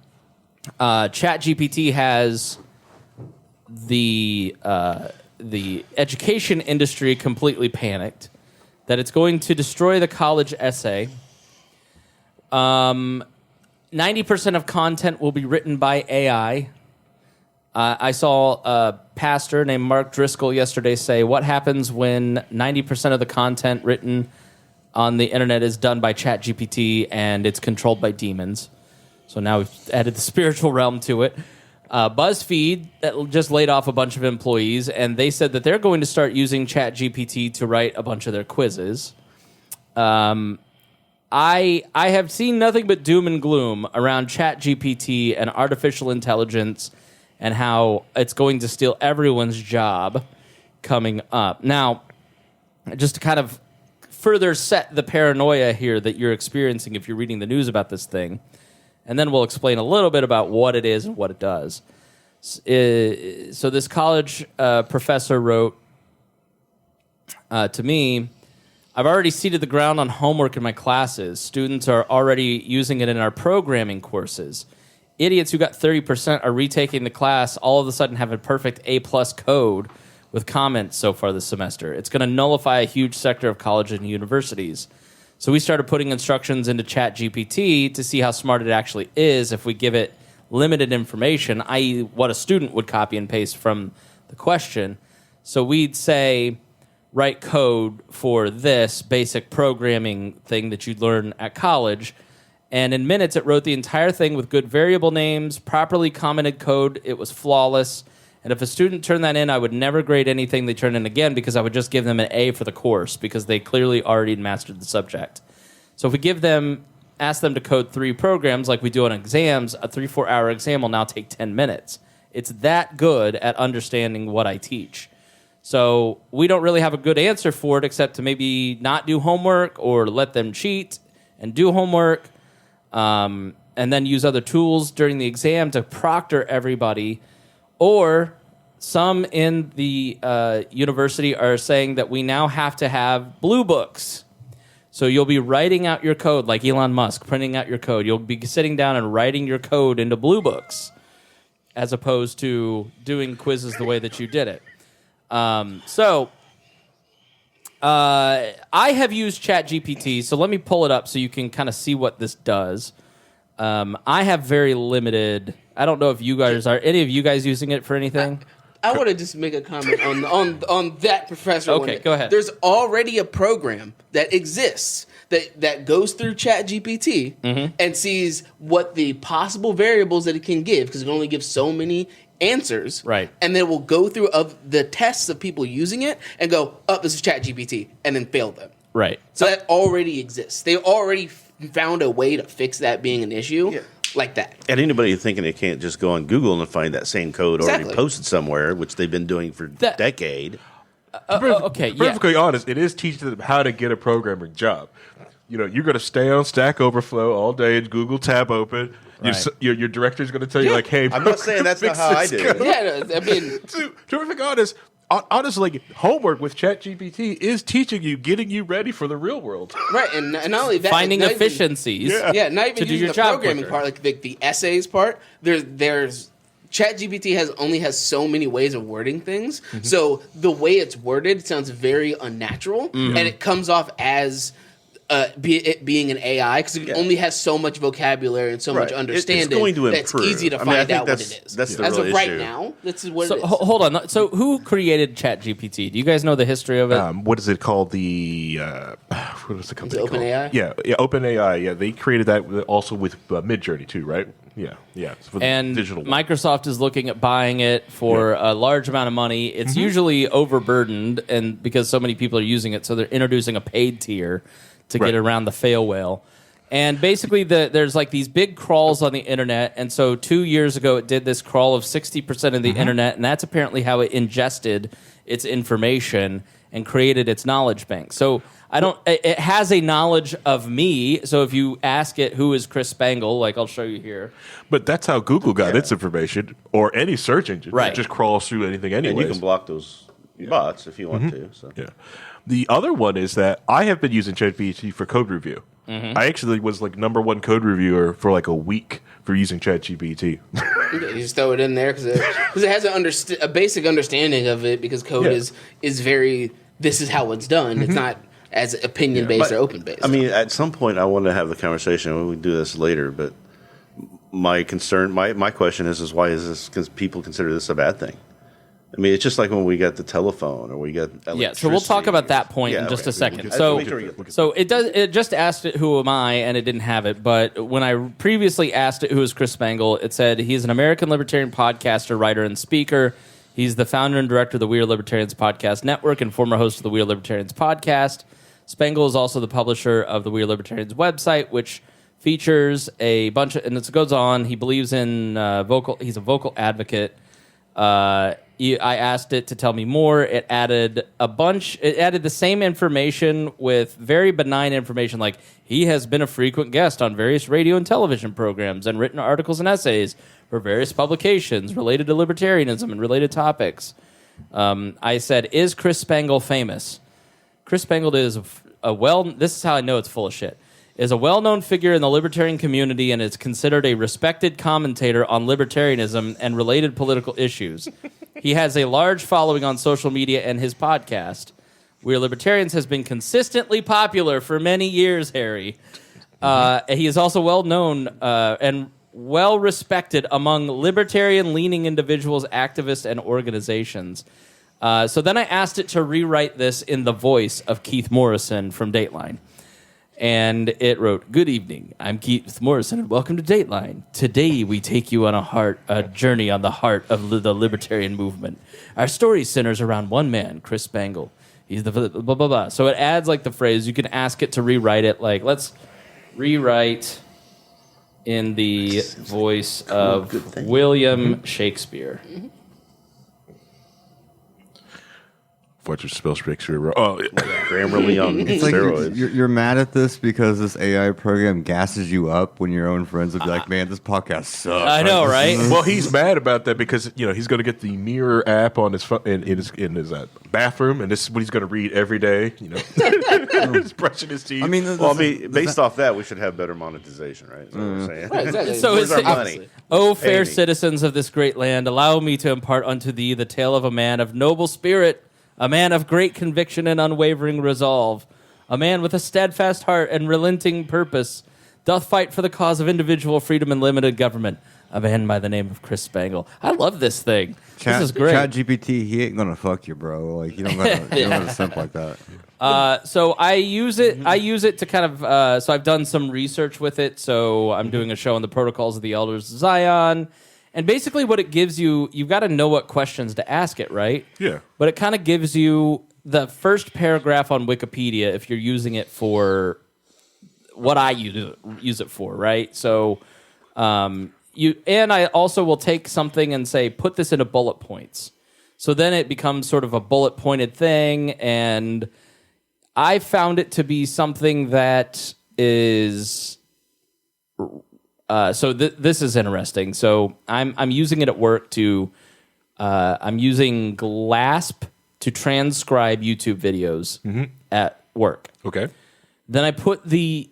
ChatGPT has the education industry completely panicked that it's going to destroy the college essay. 90% of content will be written by AI. I saw a pastor named Mark Driscoll yesterday say, what happens when 90% of the content written on the internet is done by ChatGPT and it's controlled by demons? So now we've added the spiritual realm to it. BuzzFeed just laid off a bunch of employees, and they said that they're going to start using ChatGPT to write a bunch of their quizzes. I have seen nothing but doom and gloom around ChatGPT and artificial intelligence and how it's going to steal everyone's job coming up. Now, just to kind of further set the paranoia here that you're experiencing if you're reading the news about this thing, and then we'll explain a little bit about what it is and what it does. So this college professor wrote to me, I've already seeded the ground on homework in my classes. Students are already using it in our programming courses. Idiots who got 30% are retaking the class all of a sudden have a perfect A-plus code with comments so far this semester. It's going to nullify a huge sector of colleges and universities. So we started putting instructions into ChatGPT to see how smart it actually is if we give it limited information, i.e. what a student would copy and paste from the question. So we'd say, write code for this basic programming thing that you'd learn at college. And in minutes, it wrote the entire thing with good variable names, properly commented code. It was flawless. And if a student turned that in, I would never grade anything they turn in again because I would just give them an A for the course because they clearly already mastered the subject. So if we ask them to code 3 programs like we do on exams, a 3-4 hour exam will now take 10 minutes. It's that good at understanding what I teach. So we don't really have a good answer for it except to maybe not do homework or let them cheat and do homework and then use other tools during the exam to proctor everybody. Or some in the university are saying that we now have to have blue books. So you'll be writing out your code like Elon Musk, printing out your code. You'll be sitting down and writing your code into blue books as opposed to doing quizzes the way that you did it. I have used ChatGPT, so let me pull it up so you can kind of see what this does. I have very limited... I don't know if you guys are... Any of you guys using it for anything? I want to just make a comment on that professor. Okay, go ahead. There's already a program that exists that goes through ChatGPT and sees what the possible variables that it can give, because it can only give so many answers. Right. And then it will go through of the tests of people using it and go, oh, this is ChatGPT, and then fail them. Right. So that already exists. They already found a way to fix that being an issue. Yeah. Like that. And anybody thinking they can't just go on Google and find that same code already posted somewhere, which they've been doing for a decade. Okay, perfectly honest, it is teaching them how to get a programming job. You know, you're going to stay on Stack Overflow all day and Google tab open. Right. Your director's going to tell you, like, hey, I'm not saying that's not how I do it. Yeah, I mean, to be perfectly honest, honestly, homework with ChatGPT is teaching you, getting you ready for the real world. Right, and not only that, finding efficiencies. Not even to do using your the job programming quicker. part, like the essays part. There's ChatGPT only has so many ways of wording things. So the way it's worded sounds very unnatural, and it comes off as it being an AI because it only has so much vocabulary and so much understanding. It's going to improve. That's easy to find out what it is. That's the As real of right issue. now, this is what So it is. hold on. So who created ChatGPT? Do you guys know the history of it? What is it called? The what is the company called? OpenAI? Yeah, OpenAI. Yeah, they created that also with Midjourney too, right? Yeah. For the and digital one. Microsoft is looking at buying it for a large amount of money. It's usually overburdened, and because so many people are using it, so they're introducing a paid tier to get around the fail whale. And basically, there's like these big crawls on the internet. And so 2 years ago, it did this crawl of 60% of the internet. And that's apparently how it ingested its information and created its knowledge bank. So it has a knowledge of me. So if you ask it, who is Chris Spangle, like I'll show you here. But that's how Google got its information, or any search engine. Right. It just crawls through anything anyway. And you can block those bots if you want to. So. Yeah. The other one is that I have been using ChatGPT for code review. I actually was like #1 code reviewer for like a week for using ChatGPT. You just throw it in there because it has a basic understanding of it, because code is very, this is how it's done. It's not as opinion based or open based. I mean, at some point, I want to have the conversation. We can do this later, but my concern, my question is why is this? Because people consider this a bad thing. I mean, it's just like when we got the telephone or we got electricity. Yeah, so we'll talk about that point in just a second. So it just asked it who am I, and it didn't have it. But when I previously asked it who is Chris Spangle, it said he's an American libertarian podcaster, writer, and speaker. He's the founder and director of the We Are Libertarians Podcast Network and former host of the We Are Libertarians Podcast. Spangle is also the publisher of the We Are Libertarians website, which features a bunch of, and it goes on, he believes in he's a vocal advocate I asked it to tell me more. It added the same information with very benign information, like he has been a frequent guest on various radio and television programs and written articles and essays for various publications related to libertarianism and related topics. I said, is Chris Spangle famous? Chris Spangle is this is how I know it's full of shit, is a well-known figure in the libertarian community and is considered a respected commentator on libertarianism and related political issues. He has a large following on social media, and his podcast, We Are Libertarians, has been consistently popular for many years, Harry. He is also well-known and well-respected among libertarian-leaning individuals, activists, and organizations. So then I asked it to rewrite this in the voice of Keith Morrison from Dateline. And it wrote, "Good evening. I'm Keith Morrison, and welcome to Dateline. Today we take you on a journey on the heart of the libertarian movement. Our story centers around one man, Chris Spangle. He's the blah, blah, blah, blah." So it adds like the phrase. You can ask it to rewrite it. Like, let's rewrite in the voice of William Shakespeare. What you spell Shakespeare wrong? Oh, Grammarly on It's like steroids. you're mad at this because this AI program gasses you up when your own friends will be like, "Man, this podcast sucks." I know, right? well, he's mad about that because he's going to get the Mirror app on his phone, in his bathroom, and this is what he's going to read every day. He's brushing his teeth. I mean, Based off that, we should have better monetization, right? That's what we're saying. Right, exactly. So Where's it's our money? "O fair me. citizens of this great land, allow me to impart unto thee the tale of a man of noble spirit, a man of great conviction and unwavering resolve, a man with a steadfast heart and relenting purpose, doth fight for the cause of individual freedom and limited government, a man by the name of Chris Spangle." I love this thing. This is great. ChatGPT, he ain't gonna fuck you, bro. Like you don't gotta simp like that. So I use it. I use it to kind of. So I've done some research with it. So I'm doing a show on the protocols of the Elders of Zion, and basically what it gives you, you've got to know what questions to ask it, right? Yeah. But it kind of gives you the first paragraph on Wikipedia if you're using it for what I use it for, right? So I also will take something and say, put this into bullet points. So then it becomes sort of a bullet pointed thing, and I found it to be something that is. This is interesting. So I'm using it at work to. I'm using GLASP to transcribe YouTube videos at work. Okay. Then I put the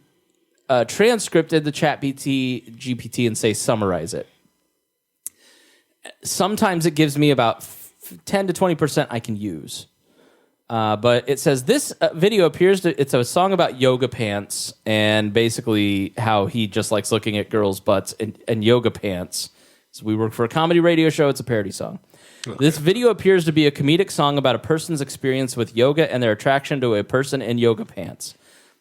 transcript in the GPT and say summarize it. Sometimes it gives me about 10 to 20% I can use. But it says this video it's a song about yoga pants and basically how he just likes looking at girls' butts and yoga pants. So we work for a comedy radio show. It's a parody song. Okay. This video appears to be a comedic song about a person's experience with yoga and their attraction to a person in yoga pants.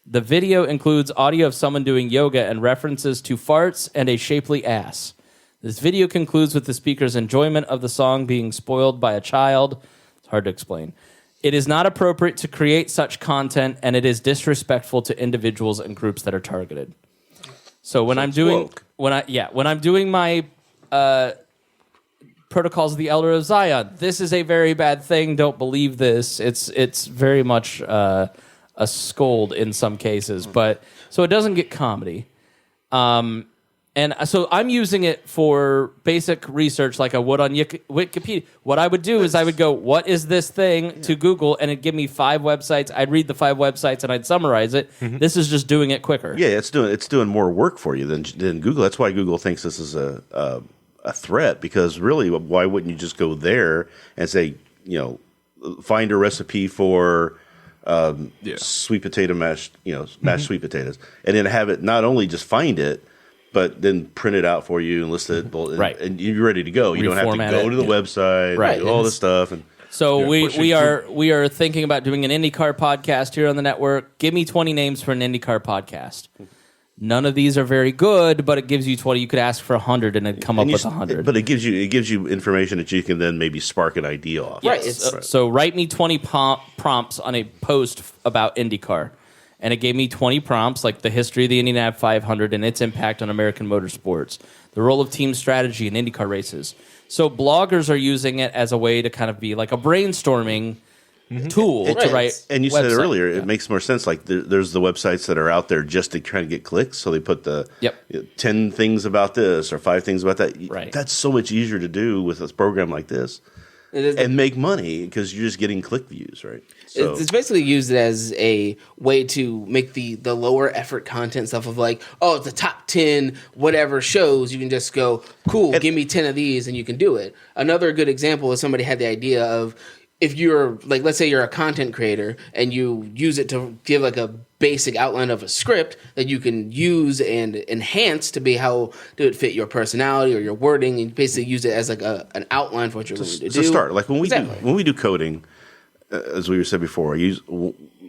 The video includes audio of someone doing yoga and references to farts and a shapely ass. This video concludes with the speaker's enjoyment of the song being spoiled by a child. It's hard to explain. It is not appropriate to create such content, and it is disrespectful to individuals and groups that are targeted. So when I'm doing my protocols of the Elder of Zion, this is a very bad thing. Don't believe this. It's very much a scold in some cases, but so it doesn't get comedy. And so I'm using it for basic research like I would on Wikipedia. What I would do is I would go, what is this thing, to Google, and it'd give me 5 websites. I'd read the 5 websites and I'd summarize it. Mm-hmm. This is just doing it quicker. Yeah, it's doing more work for you than Google. That's why Google thinks this is a threat, because really, why wouldn't you just go there and say, find a recipe for sweet potato mashed sweet potatoes, and then have it not only just find it, but then print it out for you and list it, right? And you're ready to go. You don't have to go to the website, right? Do all this stuff. And so we are thinking about doing an IndyCar podcast here on the network. Give me 20 names for an IndyCar podcast. None of these are very good, but it gives you 20. You could ask for 100 and it'd come up with 100. But it gives you information that you can then maybe spark an idea off. Yes. Right. So write me 20 prompts on a post about IndyCar. and it gave me 20 prompts, like the history of the Indianapolis 500 and its impact on American motorsports, the role of team strategy in IndyCar races. So bloggers are using it as a way to kind of be like a brainstorming tool to write. And you said website. earlier, it makes more sense. Like there's the websites that are out there just to try to get clicks. So they put the 10 things about this or 5 things about that. Right. That's so much easier to do with a program like this and make money because you're just getting click views, right? So It's basically used as a way to make the lower effort content stuff of like, oh, it's the top 10 whatever shows. You can just go, cool, give me 10 of these and you can do it. Another good example is somebody had the idea of, if you're like, let's say you're a content creator and you use it to give like a basic outline of a script that you can use and enhance to be how do it fit your personality or your wording, and basically use it as like an outline for what you're going to do. to start, like when we do coding, as we said before,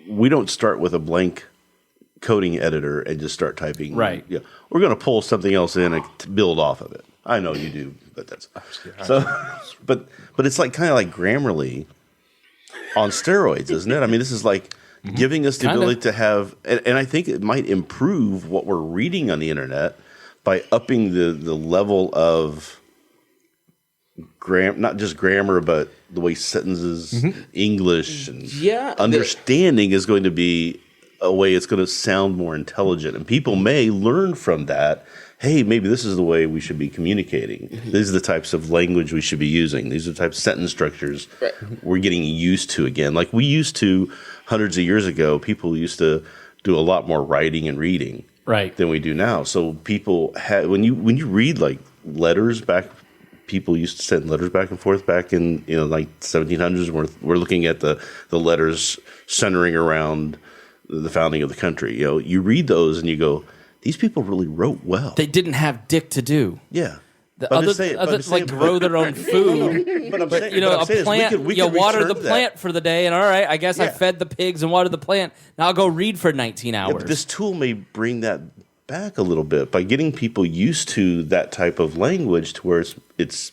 we don't start with a blank coding editor and just start typing. Right. Yeah, we're going to pull something else in and to build off of it. I know you do, but that's so. But it's like kind of like Grammarly on steroids, isn't it? I mean, this is like giving us the ability to have, and I think it might improve what we're reading on the internet by upping the level of not just grammar, but the way sentences, English, and understanding is going to be a way it's going to sound more intelligent, and people may learn from that. Hey, maybe this is the way we should be communicating. These are the types of language we should be using. These are the types of sentence structures we're getting used to again. Like we used to hundreds of years ago, people used to do a lot more writing and reading than we do now. So people had when you read like letters back, people used to send letters back and forth back in like 1700s. We're looking at the letters centering around the founding of the country. You read those and you go, these people really wrote well. They didn't have dick to do. Yeah. Grow their own food. But a plant, water the plant for the day, and all right, I guess I fed the pigs and watered the plant. Now I'll go read for 19 hours. But this tool may bring that back a little bit by getting people used to that type of language to where it's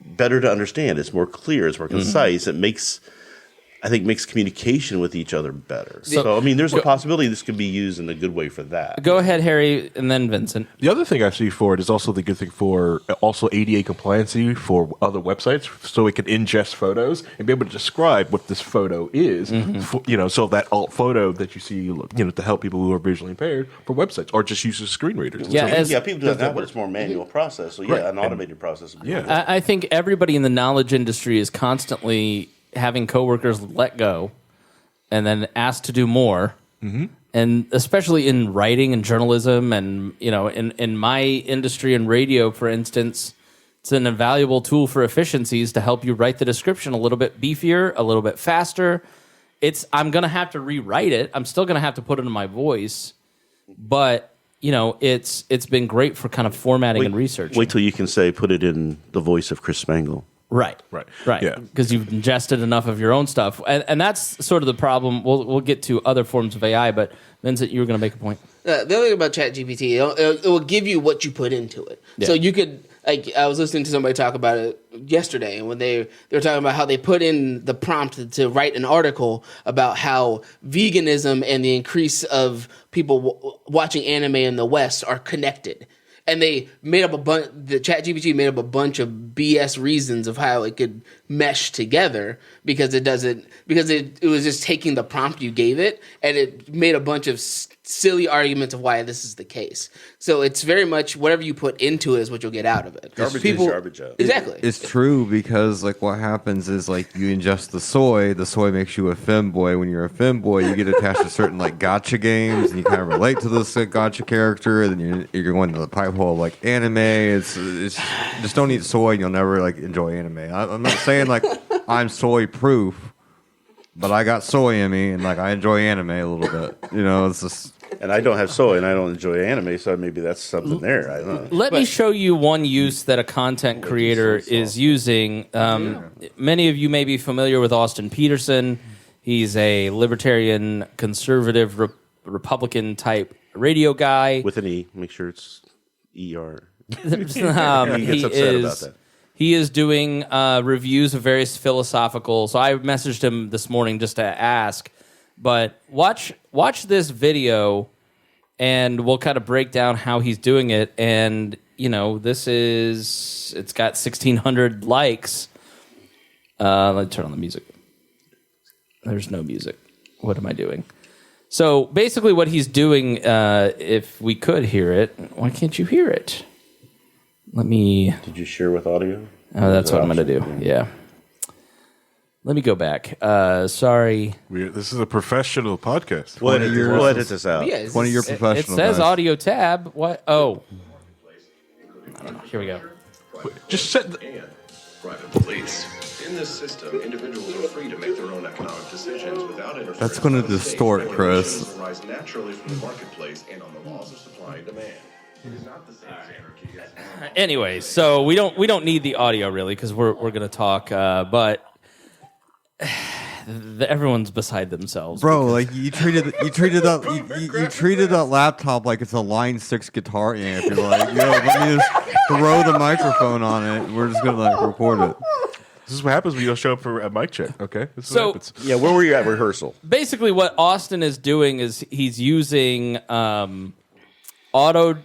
better to understand. It's more clear. It's more concise. It makes communication with each other better. So, I mean, there's a possibility this could be used in a good way for that. Go ahead, Harry, and then Vincent. The other thing I see for it is also the good thing for also ADA compliancy for other websites, so it can ingest photos and be able to describe what this photo is. So that alt photo that you see, to help people who are visually impaired for websites, or just use as screen readers. People do that now, but it's more manual process. So an automated process. I think everybody in the knowledge industry is constantly having coworkers let go and then asked to do more. And especially in writing and journalism and, in my industry and radio, for instance, it's an invaluable tool for efficiencies to help you write the description a little bit beefier, a little bit faster. I'm going to have to rewrite it. I'm still going to have to put it in my voice, but it's been great for kind of formatting and research. Wait till you can say, put it in the voice of Chris Spangle. Right. Yeah. Because you've ingested enough of your own stuff, and that's sort of the problem. We'll get to other forms of AI, but Vincent, you were going to make a point. The other thing about ChatGPT, it will give you what you put into it. Yeah. So you could, I was listening to somebody talk about it yesterday, and when they were talking about how they put in the prompt to write an article about how veganism and the increase of people watching anime in the West are connected. And they made up the ChatGPT made up a bunch of BS reasons of how it could mesh together because it was just taking the prompt you gave it and it made a bunch of silly arguments of why this is the case. So it's very much whatever you put into it is what you'll get out of it. Garbage is garbage out. Exactly. It's true because what happens is you ingest the soy makes you a femboy. When you're a femboy, you get attached to certain gotcha games and you kind of relate to this gotcha character, and then you're going to the pipe hole like anime. It's just don't eat soy and you'll never enjoy anime. I'm not saying I'm soy proof, but I got soy in me and I enjoy anime a little bit. It's just. And I don't have soy, and I don't enjoy anime, so maybe that's something there. I don't know. Let me show you one use that a content creator is using. Many of you may be familiar with Austin Peterson. He's a libertarian, conservative, Republican type radio guy. With an E. Make sure it's ER. He gets upset about that. He is doing reviews of various philosophical. So I messaged him this morning just to ask. But watch this video, and we'll kind of break down how he's doing it. And it's got 1,600 likes. Let's turn on the music. There's no music. What am I doing? So basically, what he's doing, if we could hear it, why can't you hear it? Let me. Did you share with audio? Oh, that's what I'm going to do. Yeah. Let me go back. Sorry. This is a professional podcast. We'll edit this out. Yeah, One of your It professional says guys. audio tab. What? Oh. I don't know. Here we go. Just set. Private police. In this system, individuals are free to make their own economic decisions without interference. That's gonna by the distort, state. Chris. Regulations arise naturally from the marketplace and on the laws of supply and demand. It is not the same as anarchy as Anyway, so we don't need the audio really because we're going to talk, but everyone's beside themselves. Bro, like you treated that laptop like it's a Line 6 guitar amp. You're like, let me just throw the microphone on it. We're just gonna record it. This is what happens when you don't show up for a mic check. Okay, this is So- what happens. Yeah, where were you at rehearsal? Basically, what Austin is doing is he's using auto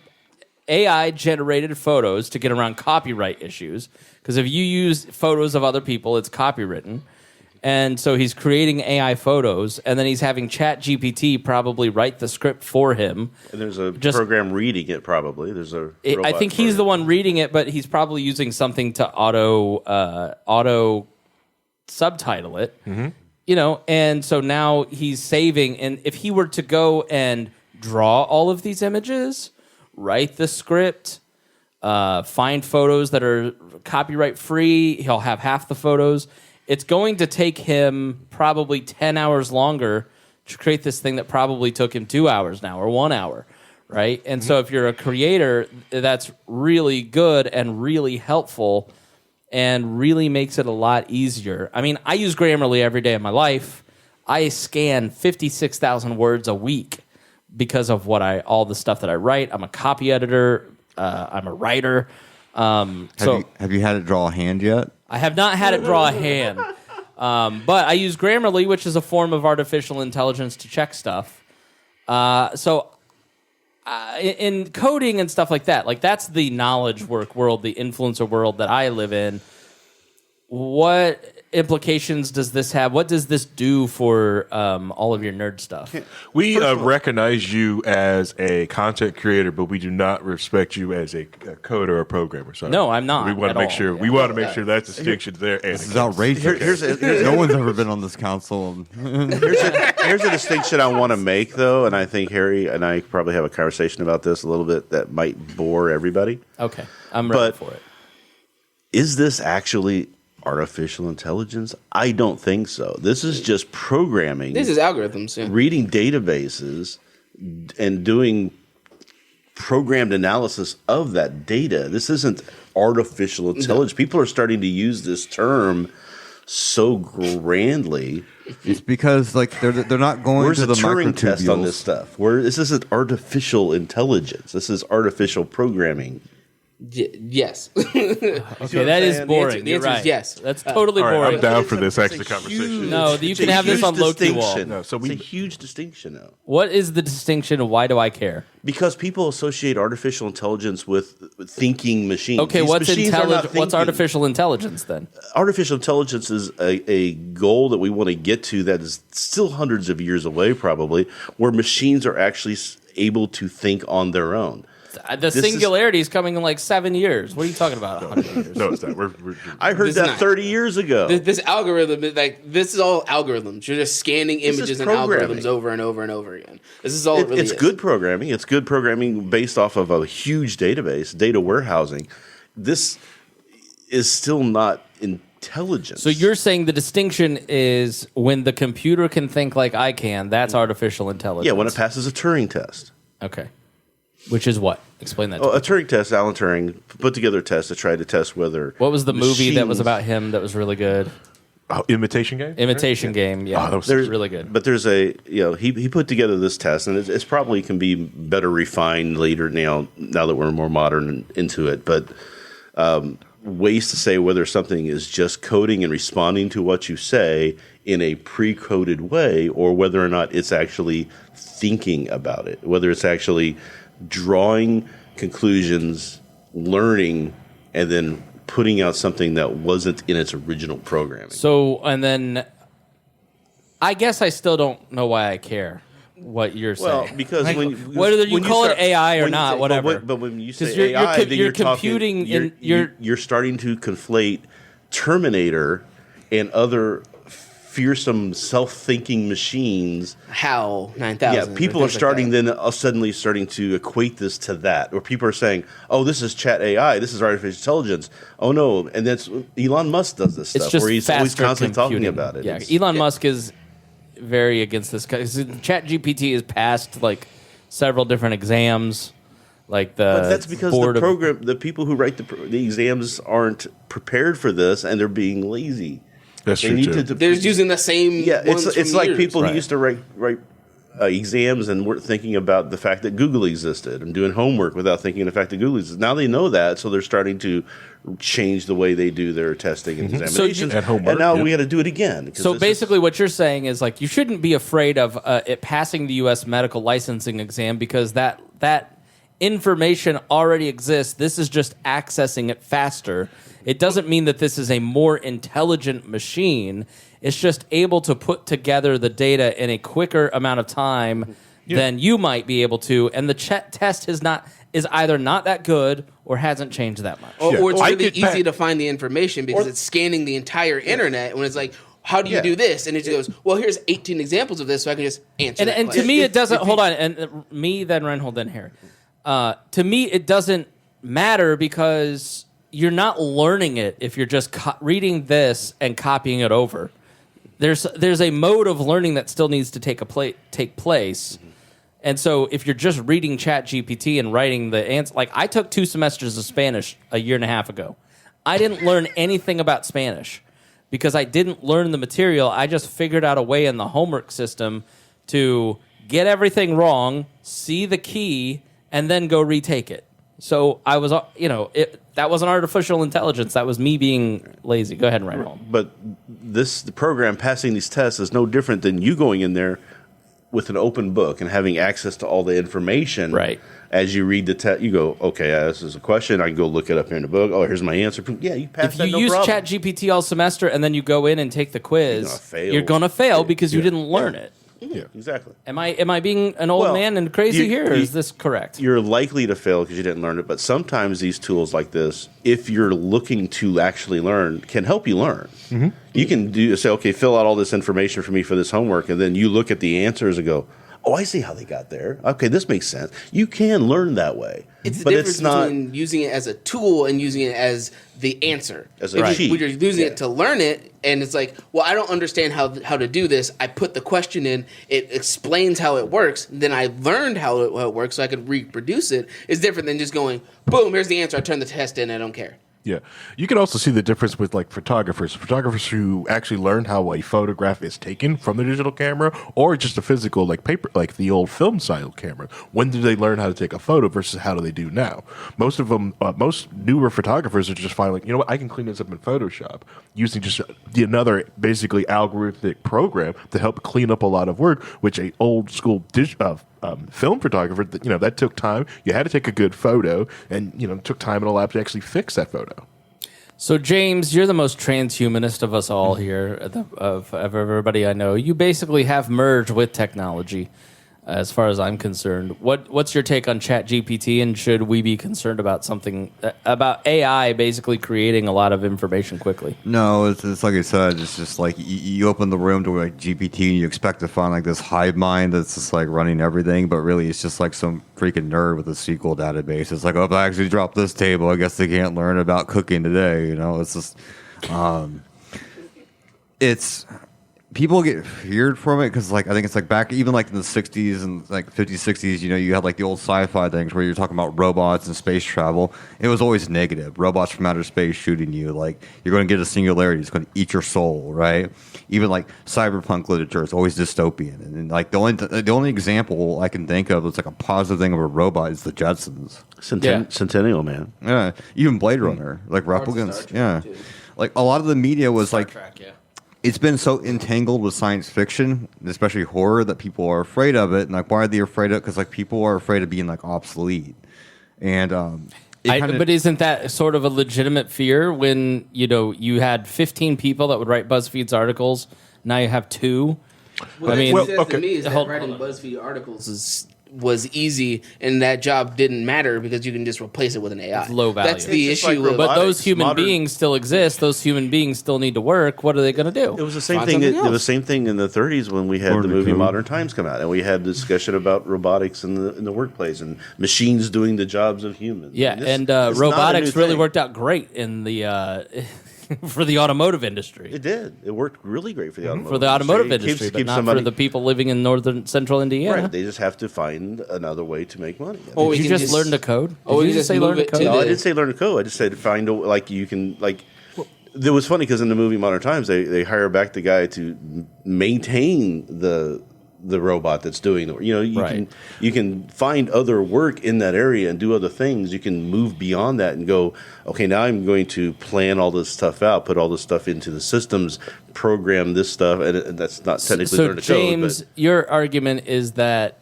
AI generated photos to get around copyright issues. Because if you use photos of other people, it's copywritten. And so he's creating AI photos, and then he's having ChatGPT probably write the script for him. And there's a Just- program reading it. Probably there's a. I robot think he's program. the one reading it, but he's probably using something to auto subtitle it. And so now he's saving. And if he were to go and draw all of these images, write the script, find photos that are copyright free, he'll have half the photos. It's going to take him probably 10 hours longer to create this thing that probably took him 2 hours now or 1 hour, right? And so if you're a creator, that's really good and really helpful and really makes it a lot easier. I mean, I use Grammarly every day of my life. I scan 56,000 words a week because of all the stuff that I write. I'm a copy editor. I'm a writer. Have you had it draw a hand yet? I have not had it draw a hand, but I use Grammarly, which is a form of artificial intelligence to check stuff. In coding and stuff like that, that's the knowledge work world, the influencer world that I live in. What implications does this have? What does this do for all of your nerd stuff? We recognize you as a content creator, but we do not respect you as a coder or programmer. Sorry. No, I'm not We want at to make all. sure. We want to make sure that distinction there. This is outrageous. No one's ever been on this council. Here's a distinction I want to make, though, and I think Harry and I probably have a conversation about this a little bit that might bore everybody. Okay, I'm ready for it. Is this actually artificial intelligence? I don't think so. This is just programming. This is algorithms. Yeah. Reading databases and doing programmed analysis of that data. This isn't artificial intelligence. People are starting to use this term so grandly. It's because they're not going Where's to the the Turing test on this microtubules. stuff? Where this isn't artificial intelligence. This is artificial programming. Yes. Okay, that is boring. The You're answer is right. yes. That's totally All right, boring. I'm down for this It's extra a conversation. huge- No, you it's can a have this huge on Loki Wall. distinction. No, so it's a huge distinction now. What is the distinction and why do I care? Because people associate artificial intelligence with thinking machines. Okay, These what's machines are not intelligent? What's thinking. artificial intelligence then? Artificial intelligence is a goal that we want to get to that is still hundreds of years away, probably, where machines are actually able to think on their own. The singularity is coming in like 7 years. What are you talking about? 100 years. No, it's not. I heard This is that not- 30 years ago. This algorithm, this is all algorithms. You're just scanning This is images and programming. algorithms over and over and over again. This is all it really It's is. good programming. It's good programming based off of a huge database, data warehousing. This is still not intelligence. So you're saying the distinction is when the computer can think like I can, that's artificial intelligence. yeah, when it passes a Turing test. Okay. Which is what? Explain that to Oh, me. a Turing test, Alan Turing put together a test to try to test whether. What was the movie that was machines- about him that was really good? Imitation game. Imitation Game. Yeah, that was there's really good. But there's he put together this test, and it's probably can be better refined later now that we're more modern into it. But ways to say whether something is just coding and responding to what you say in a pre-coded way, or whether or not it's actually thinking about it, whether it's actually drawing conclusions, learning, and then putting out something that wasn't in its original programming. So, and then I guess I still don't know why I care what you're saying. Well, because like, whether you call it AI or not, whatever. But when you say AI, then you're computing. You're starting to conflate Terminator and other fearsome self-thinking machines. HAL 9000. Yeah, people are starting suddenly starting to equate this to that, where people are saying, "Oh, this is chat AI. This is artificial intelligence." Oh no, and that's Elon Musk does this stuff where he's always constantly talking about it. Yeah, Elon Musk is very against this because ChatGPT has passed like several different exams. But that's because the people who write the exams aren't prepared for this, and they're being lazy. That's true too. They're using the same. Yeah, it's like years. people who used to write exams and weren't thinking about the fact that Google existed and doing homework without thinking of the fact that Google existed. Now they know that, so they're starting to change the way they do their testing and examinations. And now we got to do it again. So basically what you're saying is like you shouldn't be afraid of it passing the U.S. medical licensing exam because that information already exists. This is just accessing it faster. It doesn't mean that this is a more intelligent machine. It's just able to put together the data in a quicker amount of time than you might be able to. And the test is either not that good or hasn't changed that much. Or it's really easy to find the information because it's scanning the entire internet when it's like, how do you do this? And it just goes, well, here's 18 examples of this, so I can just answer that and to me, it doesn't... Hold on. And me, then Reinhold, then Harry. To me, it doesn't matter because you're not learning it if you're just reading this and copying it over. There's a mode of learning that still needs to take place. And so if you're just reading ChatGPT and writing the answer... Like, I took 2 semesters of Spanish a year and a half ago. I didn't learn anything about Spanish because I didn't learn the material. I just figured out a way in the homework system to get everything wrong, see the key, and then go retake it. So I was, that wasn't artificial intelligence. That was me being lazy. Go ahead and write home. But the program passing these tests is no different than you going in there with an open book and having access to all the information. Right. As you read the test, you go, okay, this is a question. I can go look it up here in the book. Oh, here's my answer. Yeah, you passed that, no problem. If you use ChatGPT all semester and then you go in and take the quiz, you're going to fail because you didn't learn it. Yeah, exactly. Am I being an old man and crazy here, or is this correct? You're likely to fail because you didn't learn it, but sometimes these tools like this, if you're looking to actually learn, can help you learn. Mm-hmm. You can say, okay, fill out all this information for me for this homework, and then you look at the answers and go, oh, I see how they got there. Okay, this makes sense. You can learn that way. It's the difference between using it as a tool and using it as the answer. As a cheat. When you're using it to learn it, and it's like, well, I don't understand how to do this. I put the question in. It explains how it works. Then I learned how it works so I could reproduce it. It's different than just going, boom, here's the answer. I turn the test in. I don't care. Yeah. You can also see the difference with like photographers who actually learn how a photograph is taken from the digital camera or just a physical like paper, like the old film style camera. When did they learn how to take a photo versus how do they do now? Most of them, most newer photographers are just finding like, you know what, I can clean this up in Photoshop using just another basically algorithmic program to help clean up a lot of work, which a old school film photographer, that took time. You had to take a good photo, and it took time in a lab to actually fix that photo. So, James, you're the most transhumanist of us all here, of everybody I know. You basically have merged with technology, as far as I'm concerned. What's your take on ChatGPT, and should we be concerned about about AI basically creating a lot of information quickly? No, it's like I said, it's just like you open the room to like GPT and you expect to find like this hive mind that's just like running everything, but really it's just like some freaking nerd with a SQL database. It's like, oh, if I actually drop this table, I guess they can't learn about cooking today. It's just, it's people get feared from it because, like, I think it's like back even like in the 60s and like 50s, 60s, you know, you had like the old sci-fi things where you're talking about robots and space travel. It was always negative. Robots from outer space shooting you. Like, you're going to get a singularity. It's going to eat your soul, right? Even like cyberpunk literature is always dystopian. And like the only example I can think of that's like a positive thing of a robot is the Jetsons. Centennial Man. Yeah. Even Blade Runner, like replicants. Yeah. Like a lot of the media was Star like, Trek, yeah. it's been so entangled with science fiction, especially horror, that people are afraid of it. And like, why are they afraid of it? Because like people are afraid of being like obsolete. And but isn't that sort of a legitimate fear when you had 15 people that would write BuzzFeed's articles? Now you have 2. What I mean, it says to me is that writing BuzzFeed articles was easy, and that job didn't matter because you can just replace it with an AI. It's low value. That's the It's just issue. like but those robotics, human beings still exist. Those human beings still need to work. What are they going to do? It was the same Find thing. something It was the else. same thing in the 30s when we had Learn the to movie code. Modern Times come out, and we had discussion about robotics in the workplace and machines doing the jobs of humans. Yeah, I mean, and it's not a new robotics really thing. worked out great in the for the automotive industry. It did. It worked really great for the automotive For the automotive It keeps- industry, but keeps not somebody- for the people living in northern central Indiana. Right. They just have to find another way to make money. Oh, Did we you can just learn to code? Did Oh, we you can just just say learn move to it to code? No, I the- didn't say learn to code. I just said find you can It was funny because in the movie Modern Times, they hire back the guy to maintain the robot that's doing the work. You can find other work in that area and do other things. You can move beyond that and go, okay, now I'm going to plan all this stuff out, put all this stuff into the systems, program this stuff, and that's not technically So learn to James, code. your argument is that,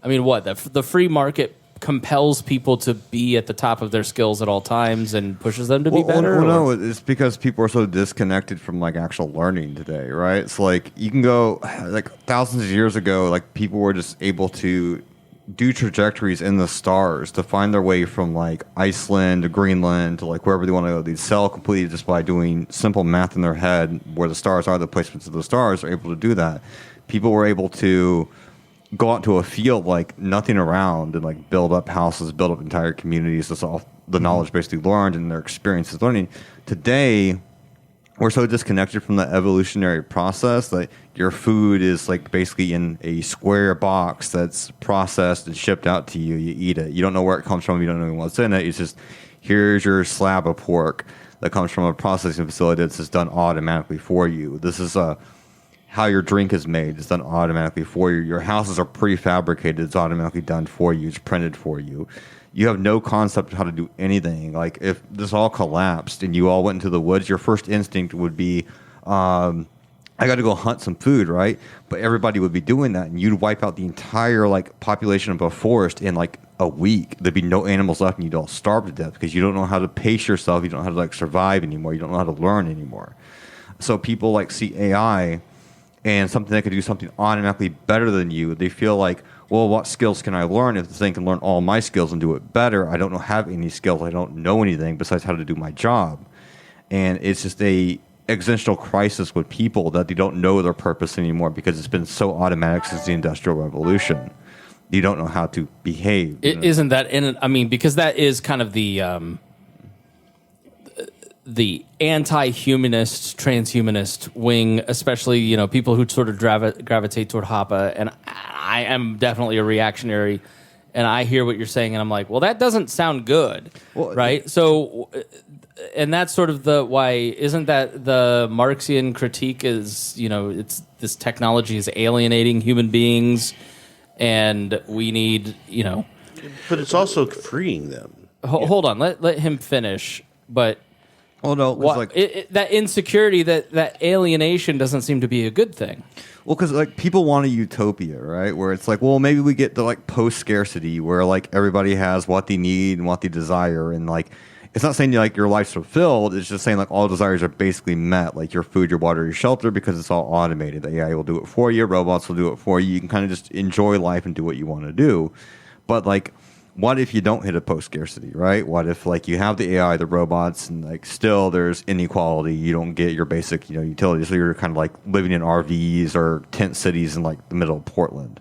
I mean, what the free market compels people to be at the top of their skills at all times and pushes them to be better? Well, or- no, it's because people are so disconnected from like actual learning today, right? It's like you can go like thousands of years ago, like people were just able to do trajectories in the stars to find their way from like Iceland to Greenland to like wherever they want to go. They'd sell completely just by doing simple math in their head where the stars are, the placements of the stars are able to do that. People were able to go out to a field like nothing around and like build up houses, build up entire communities. That's all the knowledge basically learned and their experiences learning. Today, we're so disconnected from the evolutionary process that your food is like basically in a square box that's processed and shipped out to you. You eat it. You don't know where it comes from. You don't know what's in it. It's just, here's your slab of pork that comes from a processing facility that's just done automatically for you. This is how your drink is made. It's done automatically for you. Your houses are prefabricated. It's automatically done for you. It's printed for you. You have no concept of how to do anything. Like if this all collapsed and you all went into the woods, your first instinct would be, I got to go hunt some food, right? But everybody would be doing that, and you'd wipe out the entire like population of a forest in like a week. There'd be no animals left, and you'd all starve to death because you don't know how to pace yourself. You don't know how to like survive anymore. You don't know how to learn anymore. So people like see AI and something that could do something automatically better than you. They feel like, well, what skills can I learn? If this thing can learn all my skills and do it better, I don't have any skills. I don't know anything besides how to do my job. And it's just a existential crisis with people that they don't know their purpose anymore because it's been so automatic since the Industrial Revolution. You don't know how to behave. Isn't that because that is kind of the anti-humanist, transhumanist wing, especially people who sort of gravitate toward Hoppe, and I am definitely a reactionary, and I hear what you're saying, and I'm like, well, that doesn't sound good, right? So, and that's sort of why isn't that the Marxian critique is it's this technology is alienating human beings, and we need But it's also freeing them. Hold on, let him finish, but. Oh no! That insecurity, that alienation, doesn't seem to be a good thing. Well, because like people want a utopia, right? Where it's like, well, maybe we get to like post scarcity, where like everybody has what they need and what they desire, and like it's not saying like your life's fulfilled. It's just saying like all desires are basically met, like your food, your water, your shelter, because it's all automated. The AI will do it for you. Robots will do it for you. You can kind of just enjoy life and do what you want to do. But like, what if you don't hit a post scarcity, right? What if like you have the AI, the robots, and like still there's inequality? You don't get your basic utilities, so you're kind of like living in RVs or tent cities in like the middle of Portland.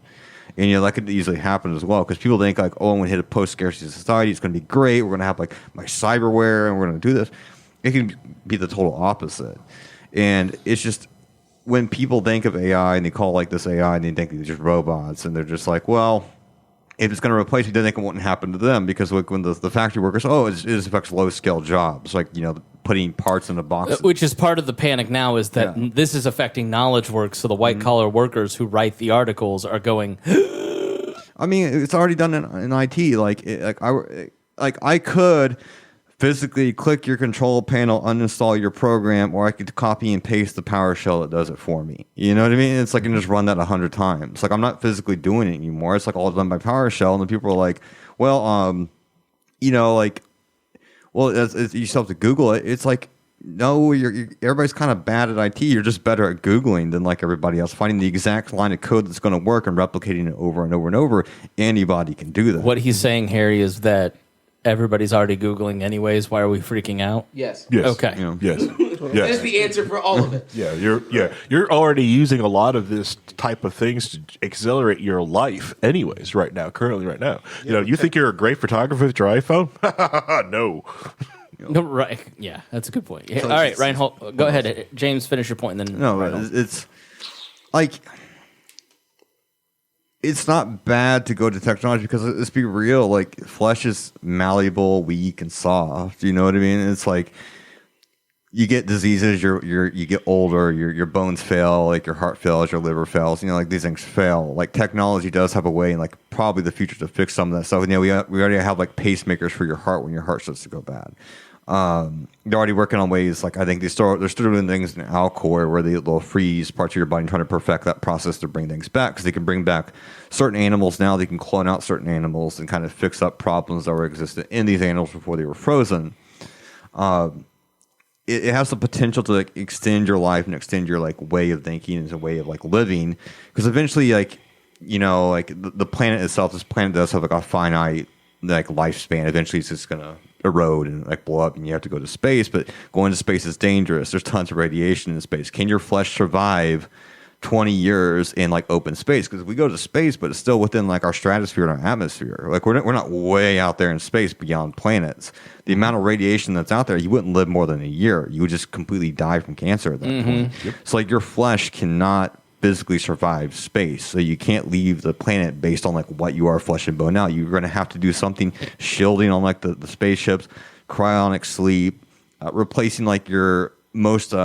And that could easily happen as well because people think like, oh, I'm going to hit a post scarcity society. It's going to be great. We're going to have like my cyberware and we're going to do this. It can be the total opposite. And it's just when people think of AI and they call like this AI and they think they're just robots and they're just like, well, if it's going to replace you, then it won't happen to them because like when the factory workers, it affects low scale jobs, like putting parts in a box. Which is part of the panic now is that this is affecting knowledge work. So the white collar workers who write the articles are going. I mean, it's already done in IT. I could physically click your control panel, uninstall your program, or I could copy and paste the PowerShell that does it for me. You know what I mean? It's like I can just run that 100 times. Like I'm not physically doing it anymore. It's like all done by PowerShell, and the people are like, well, you still have to Google it. It's like, no, everybody's kind of bad at IT. You're just better at Googling than like everybody else. Finding the exact line of code that's going to work and replicating it over and over and over. Anybody can do that. What he's saying, Harry, is that everybody's already Googling anyways. Why are we freaking out? Yes. Okay. Yes. That is the answer for all of it. You're already using a lot of this type of things to accelerate your life anyways currently right now. You think you're a great photographer with your iPhone? No. No, right. Yeah, that's a good point. Yeah. All right, Reinhold, go ahead. James, finish your point and then it's like it's not bad to go to technology because let's be real, like flesh is malleable, weak, and soft. You know what I mean? It's like you get diseases, you get older, your bones fail, like your heart fails, your liver fails. Like these things fail. Like technology does have a way, and like probably the future to fix some of that stuff. And we already have like pacemakers for your heart when your heart starts to go bad. They're already working on ways, like I think they're still doing things in Alcor where they'll freeze parts of your body and trying to perfect that process to bring things back because they can bring back certain animals now. They can clone out certain animals and kind of fix up problems that were existent in these animals before they were frozen. It has the potential to like extend your life and extend your like way of thinking and a way of like living because eventually like the planet itself, this planet does have like a finite like lifespan. Eventually it's just gonna erode and like blow up and you have to go to space, but going to space is dangerous. There's tons of radiation in space. Can your flesh survive 20 years in like open space? Because we go to space, but it's still within like our stratosphere and our atmosphere. Like we're not way out there in space beyond planets. The amount of radiation that's out there, you wouldn't live more than a year. You would just completely die from cancer at that point. Yep. So like your flesh cannot physically survive space, so you can't leave the planet based on like what you are flesh and bone now. You're going to have to do something shielding on like the spaceships, cryonic sleep, replacing like your most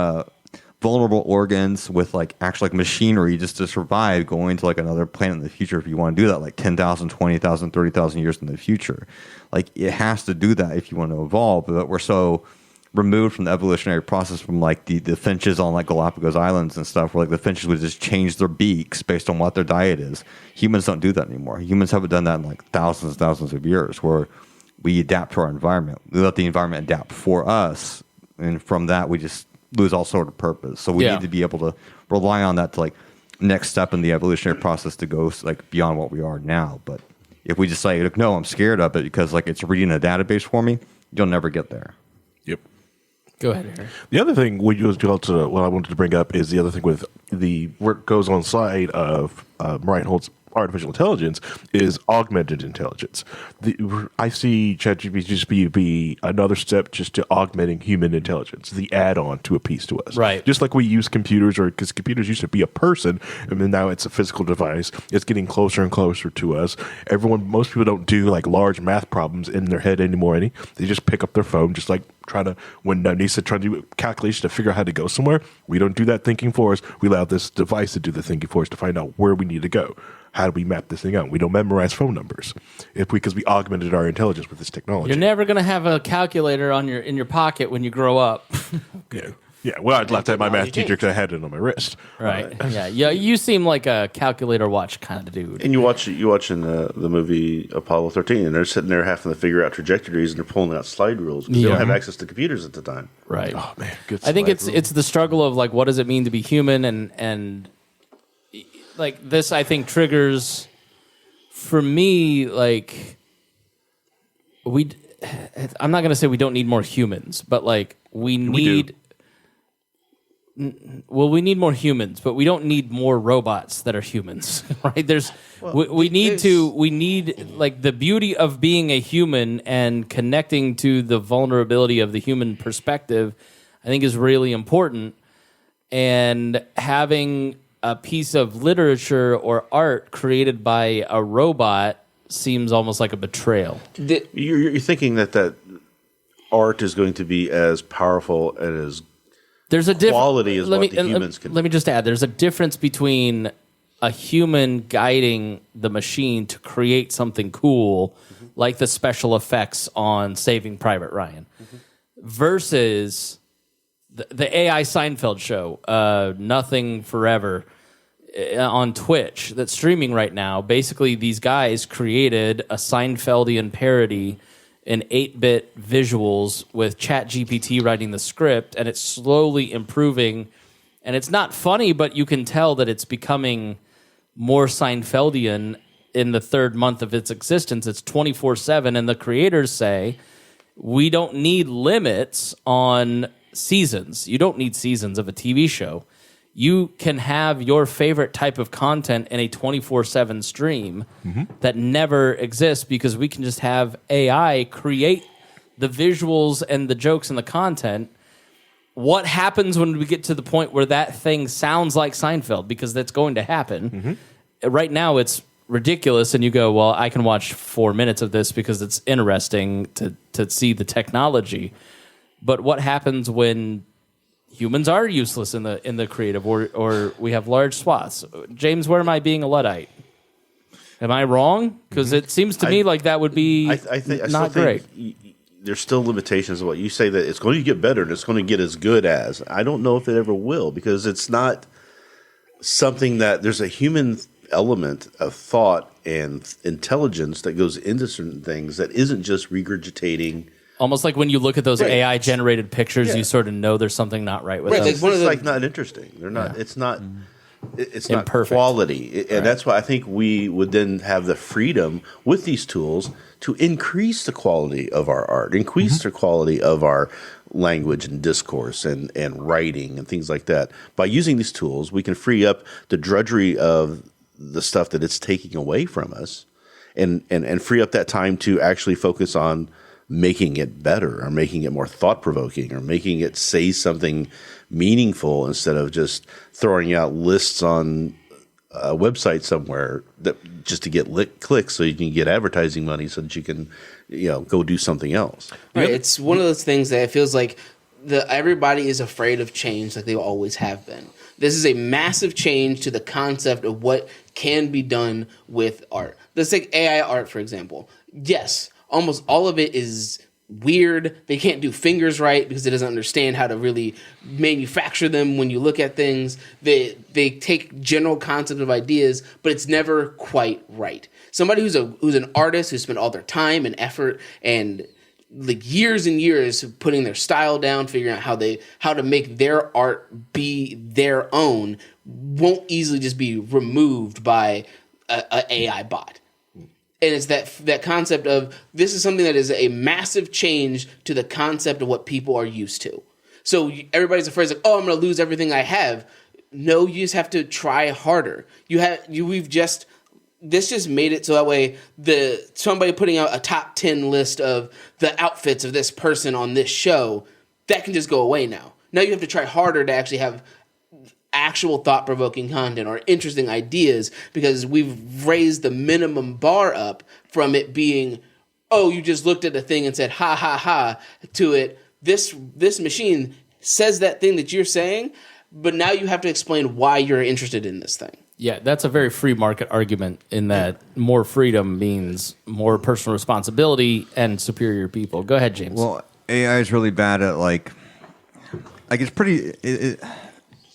vulnerable organs with like actual like machinery just to survive going to like another planet in the future if you want to do that, like 10,000, 20,000, 30,000 years in the future. Like it has to do that if you want to evolve, but we're so removed from the evolutionary process from like the finches on like Galapagos Islands and stuff where like the finches would just change their beaks based on what their diet is. Humans don't do that anymore. Humans haven't done that in like thousands of years where we adapt to our environment. We let the environment adapt for us, and from that we just lose all sort of purpose. So we need to be able to rely on that to like next step in the evolutionary process to go like beyond what we are now. But if we just say, like, no, I'm scared of it because like it's reading a database for me, you'll never get there. Yep. Go ahead, Harry. The other thing what I wanted to bring up is the other thing with the work goes on side of Reinhold's artificial intelligence is augmented intelligence. I see ChatGPT just be another step just to augmenting human intelligence, the add-on to a piece to us. Right. Just like we use computers, or because computers used to be a person, and then now it's a physical device. It's getting closer and closer to us. Most people don't do like large math problems in their head anymore. They just pick up their phone, just like when Nisa trying to do calculation to figure out how to go somewhere. We don't do that thinking for us. We allow this device to do the thinking for us to find out where we need to go. How do we map this thing out? We don't memorize phone numbers because we augmented our intelligence with this technology. You're never going to have a calculator in your pocket when you grow up. Yeah. Well, I'd love to have my math teacher because I had it on my wrist. Right. Yeah. You seem like a calculator watch kind of dude. And you watching the movie Apollo 13, and they're sitting there having to figure out trajectories, and they're pulling out slide rules because they don't have access to computers at the time. Right. Oh man, good. I think it's the struggle of like, what does it mean to be human, and like this, I think triggers for me like I'm not going to say we don't need more humans, but like we need more humans, but we don't need more robots that are humans, right? We need like the beauty of being a human and connecting to the vulnerability of the human perspective, I think is really important. and having a piece of literature or art created by a robot seems almost like a betrayal. You're thinking that art is going to be as powerful and as there's a quality as what the humans can. Let me just add, there's a difference between a human guiding the machine to create something cool, like the special effects on Saving Private Ryan, versus the AI Seinfeld show, Nothing Forever, on Twitch that's streaming right now. Basically, these guys created a Seinfeldian parody in 8-bit visuals with ChatGPT writing the script, and it's slowly improving. And it's not funny, but you can tell that it's becoming more Seinfeldian in the third month of its existence. It's 24/7, and the creators say, we don't need limits on seasons. You don't need seasons of a TV show. You can have your favorite type of content in a 24/7 stream that never exists because we can just have AI create the visuals and the jokes and the content. What happens when we get to the point where that thing sounds like Seinfeld? Because that's going to happen. Right now, it's ridiculous, and you go, well, I can watch 4 minutes of this because it's interesting to see the technology. But what happens when humans are useless in the creative, or we have large swaths? James, where am I being a Luddite? Am I wrong? Because it seems to me like that would be not great. There's still limitations of what you say, that it's going to get better and it's going to get as good as. I don't know if it ever will, because it's not something that there's a human element of thought and intelligence that goes into certain things that isn't just regurgitating. Almost like when you look at those AI generated pictures, you sort of know there's something not right with them. It's like not interesting. They're not. Yeah. It's not. It's not imperfect quality, and that's why I think we would then have the freedom with these tools to increase the quality of our art, increase the quality of our language and discourse and writing and things like that. By using these tools, we can free up the drudgery of the stuff that it's taking away from us, and free up that time to actually focus on making it better, or making it more thought-provoking, or making it say something meaningful instead of just throwing out lists on a website somewhere that just to get clicks so you can get advertising money so that you can, go do something else. Right. It's one of those things that it feels like everybody is afraid of change, like they always have been. This is a massive change to the concept of what can be done with art. Let's take AI art, for example. Yes, almost all of it is weird. They can't do fingers right because it doesn't understand how to really manufacture them when you look at things. They take general concepts of ideas, but it's never quite right. Somebody who's an artist who spent all their time and effort and like years and years putting their style down, figuring out how to make their art be their own, won't easily just be removed by a AI bot. And it's that concept of this is something that is a massive change to the concept of what people are used to. So everybody's afraid, like, oh, I'm going to lose everything I have. No, you just have to try harder. This just made it so that way somebody putting out a top 10 list of the outfits of this person on this show, that can just go away now. Now you have to try harder to actually have actual thought-provoking content or interesting ideas, because we've raised the minimum bar up from it being, oh, you just looked at a thing and said ha ha ha, to it, this machine says that thing that you're saying, but now you have to explain why you're interested in this thing. Yeah, that's a very free market argument, in that more freedom means more personal responsibility and superior people. Go ahead, James. Well, AI is really bad at it's pretty.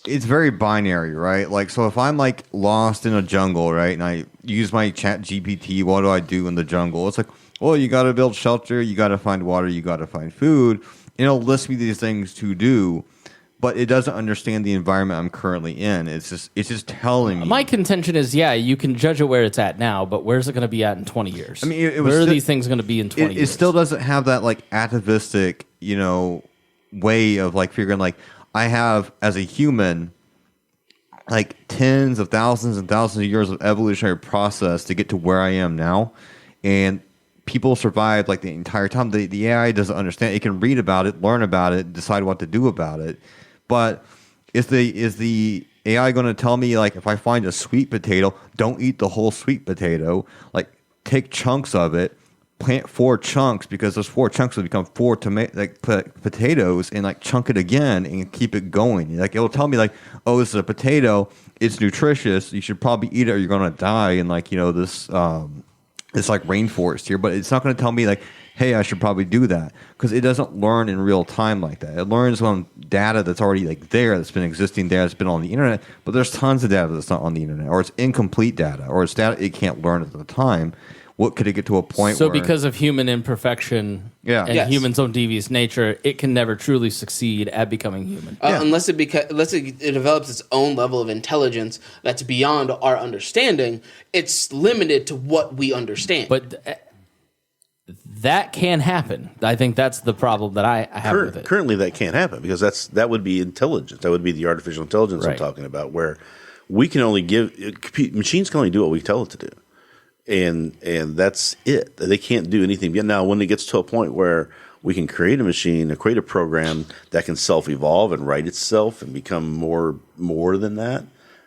It's very binary, right? Like, so if I'm like lost in a jungle, right, and I use my ChatGPT, what do I do in the jungle? It's like, well, you got to build shelter, you got to find water, you got to find food. And it'll list me these things to do, but it doesn't understand the environment I'm currently in. It's just telling me. My contention is, you can judge it where it's at now, but where's it going to be at in 20 years? I mean, where are these things going to be in 20 years? It still doesn't have that like atavistic, way of like figuring like, I have, as a human, like tens of thousands and thousands of years of evolutionary process to get to where I am now. And people survived like the entire time. The AI doesn't understand. It can read about it, learn about it, decide what to do about it. But is the AI going to tell me, like, if I find a sweet potato, don't eat the whole sweet potato, like take chunks of it, plant 4 chunks, because those 4 chunks will become 4 potatoes, and like chunk it again and keep it going. Like, it'll tell me like, oh, this is a potato, it's nutritious, you should probably eat it or you're going to die in like, this it's like rainforest here. But it's not going to tell me like, hey, I should probably do that, because it doesn't learn in real time like that. It learns on data that's already like there, that's been existing there, that's been on the internet. But there's tons of data that's not on the internet, or it's incomplete data, or it's data it can't learn at the time. What could it get to a point so where... because of human imperfection and humans' own devious nature, it can never truly succeed at becoming human. Unless it develops its own level of intelligence that's beyond our understanding, it's limited to what we understand. But that can happen. I think that's the problem that I have with it. Currently, that can't happen, because that would be intelligence. That would be the artificial intelligence I'm talking about, where we can only machines can only do what we tell it to do. And that's it. They can't do anything. Now, when it gets to a point where we can create a machine, or create a program that can self-evolve and write itself and become more than that,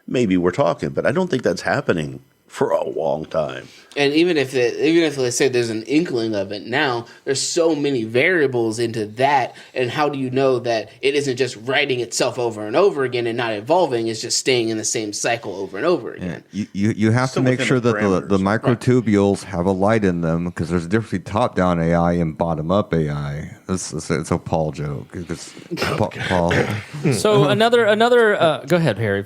maybe we're talking. But I don't think that's happening for a long time. And even if let's say there's an inkling of it now, there's so many variables into that. And how do you know that it isn't just writing itself over and over again and not evolving? It's just staying in the same cycle over and over again. Yeah. You have to make sure that the microtubules have a light in them, because there's a difference between top-down AI and bottom-up AI. It's a Paul joke. Paul. So another. Go ahead, Harry.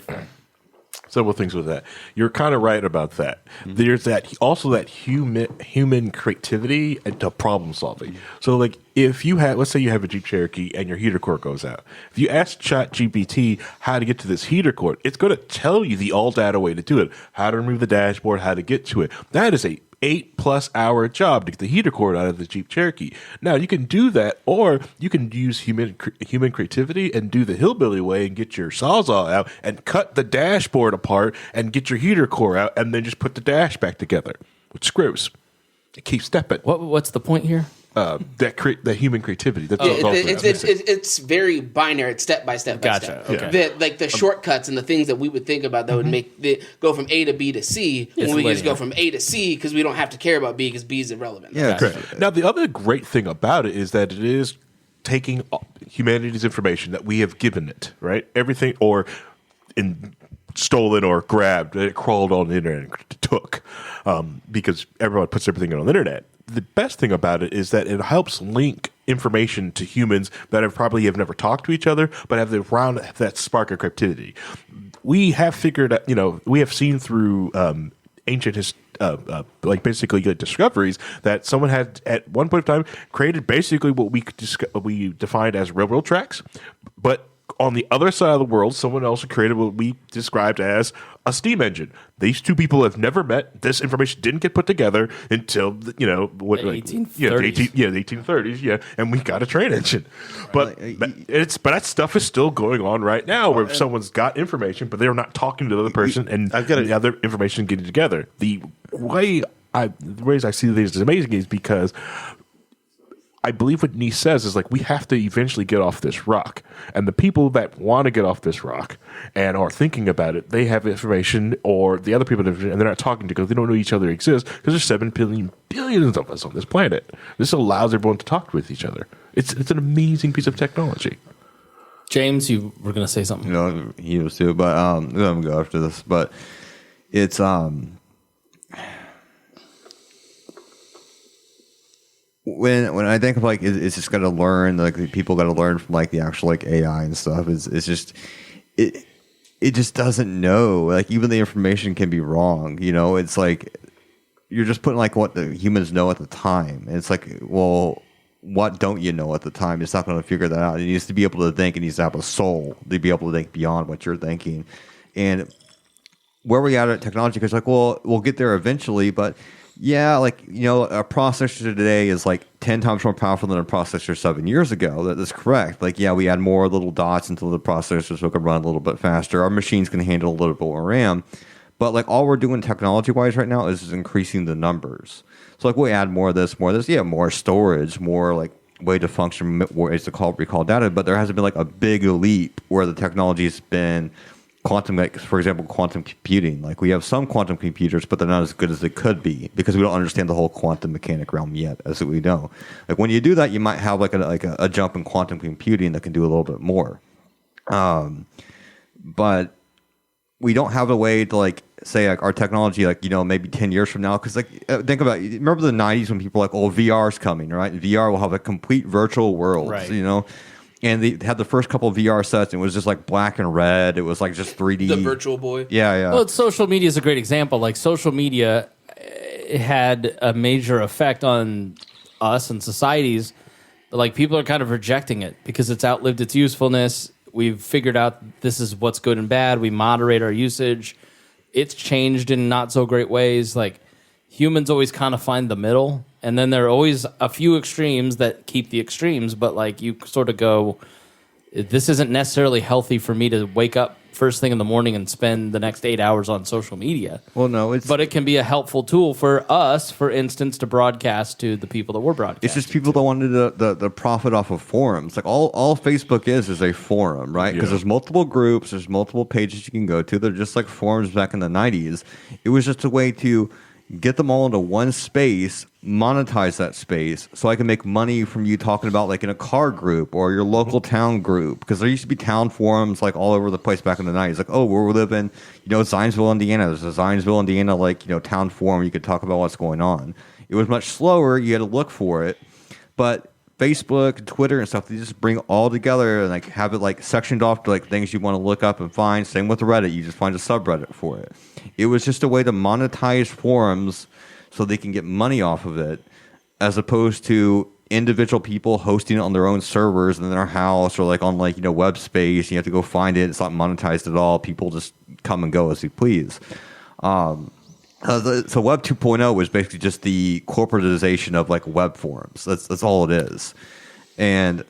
Several things with that. You're kind of right about that. There's that human creativity and problem solving. So, like, if you have, let's say you have a Jeep Cherokee and your heater core goes out. If you ask ChatGPT how to get to this heater core, it's going to tell you the all data way to do it. How to remove the dashboard, how to get to it. That is a 8+ hour job to get the heater cord out of the Jeep Cherokee. Now, you can do that, or you can use human creativity and do the hillbilly way and get your Sawzall out and cut the dashboard apart and get your heater core out, and then just put the dash back together with screws. It keeps stepping. What's the point here? That human creativity. That's it's very binary. It's step by step by step. Okay. The shortcuts and the things that we would think about that would make it go from A to B to C, when we just go from A to C, because we don't have to care about B, because B is irrelevant. Yeah, correct. Now, the other great thing about it is that it is taking humanity's information that we have given it, right? Everything, or stolen or grabbed, it crawled on the internet and took, because everyone puts everything on the internet. The best thing about it is that it helps link information to humans that probably have never talked to each other, but have that spark of creativity. We have figured out, we have seen through ancient basically discoveries that someone had at one point in time created basically what we defined as railroad tracks, but on the other side of the world, someone else created what we described as a steam engine. These two people have never met. This information didn't get put together until the 1830s. And we got a train engine. But that stuff is still going on right now, where someone's got information, but they're not talking to the other person, and the other information getting together. The ways I see these as amazing is because I believe what Nice says is, like, we have to eventually get off this rock. And the people that want to get off this rock and are thinking about it, they have information, or the other people, and they're not talking to, because they don't know each other exists, because there's 7 billions of us on this planet. This allows everyone to talk with each other. It's an amazing piece of technology. James, you were going to say something. No, he was too, but I'm going to go after this. But it's... When I think of, like, it's just got to learn, like, the people got to learn from, like, the actual, like, AI and stuff. It's just it just doesn't know. Like, even the information can be wrong. It's like you're just putting, like, what the humans know at the time. And it's like, well, what don't you know at the time? It's not going to figure that out. It needs to be able to think. It needs to have a soul to be able to think beyond what you're thinking. And where we at technology? Because, like, well, we'll get there eventually, but. Yeah, like, a processor today is like 10 times more powerful than a processor 7 years ago. That's correct. Like, yeah, we add more little dots into the processor so it can run a little bit faster. Our machines can handle a little bit more RAM. But, like, all we're doing technology-wise right now is increasing the numbers. So, like, we add more of this. Yeah, more storage, more, like, way to function, ways to recall data, but there hasn't been like a big leap where the technology's been quantum, like for example, quantum computing. Like we have some quantum computers, but they're not as good as they could be because we don't understand the whole quantum mechanic realm yet, as we know. Like when you do that, you might have like a jump in quantum computing that can do a little bit more. But we don't have a way to like say like our technology, like, you know, maybe 10 years from now. Cause like, think about it. Remember the 90s when people were like, oh, VR's coming, right? And VR will have a complete virtual world, right. You know? And they had the first couple of VR sets, and it was just like black and red. It was like just 3D. The Virtual Boy. Yeah. Well, social media is a great example. Like social media had a major effect on us and societies. Like people are kind of rejecting it because it's outlived its usefulness. We've figured out this is what's good and bad. We moderate our usage. It's changed in not so great ways. Like humans always kind of find the middle. And then there are always a few extremes that keep the extremes, but like you sort of go, this isn't necessarily healthy for me to wake up first thing in the morning and spend the next 8 hours on social media. Well, no, but it can be a helpful tool for us, for instance, to broadcast to the people that we're broadcasting. It's just people that wanted the profit off of forums. Like all Facebook is a forum, right? Because there's multiple groups, there's multiple pages you can go to. They're just like forums back in the 90s. It was just a way to get them all into one space, monetize that space, so I can make money from you talking about like in a car group or your local town group. Because there used to be town forums like all over the place back in the 90s. Like, oh, we live in, you know, Zionsville, Indiana. There's a Zionsville, Indiana, like, you know, town forum. You could talk about what's going on. It was much slower. You had to look for it. But Facebook and Twitter and stuff, they just bring all together and like have it like sectioned off to like things you want to look up and find. Same with Reddit. You just find a subreddit for it. It was just a way to monetize forums so they can get money off of it, as opposed to individual people hosting it on their own servers in their house or like on like, you know, web space. You have to go find it. It's not monetized at all. People just come and go as they please. So Web 2.0 was basically just the corporatization of like web forums. That's all it is. And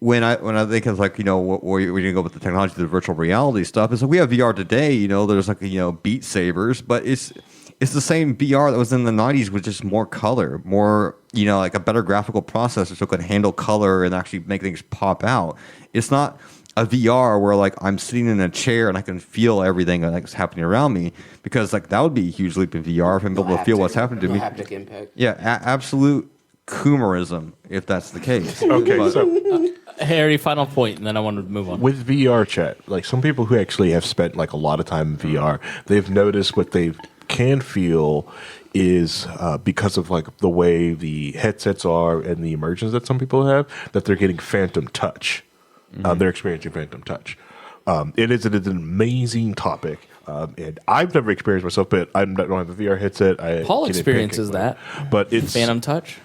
when I think of like, you know, where you're going to go with the technology, the virtual reality stuff, is like we have VR today. You know, there's like, you know, Beat Sabers, but it's the same VR that was in the 90s with just more color, more, you know, like a better graphical processor so it could handle color and actually make things pop out. It's not a VR where like I'm sitting in a chair and I can feel everything that's happening around me, because like that would be a huge leap in VR if I'm able to feel what's happening to me. Haptic impact. Yeah, absolute Coomerism, if that's the case. Okay, But- so Harry, final point, and then I want to move on. with VR chat, like some people who actually have spent like a lot of time in VR, they've noticed what they can feel is because of like the way the headsets are and the immersions that some people have, that they're getting phantom touch. They're experiencing phantom touch. It is an amazing topic. And I've never experienced myself, but I don't have a VR headset. Paul experiences that. But it's Phantom touch.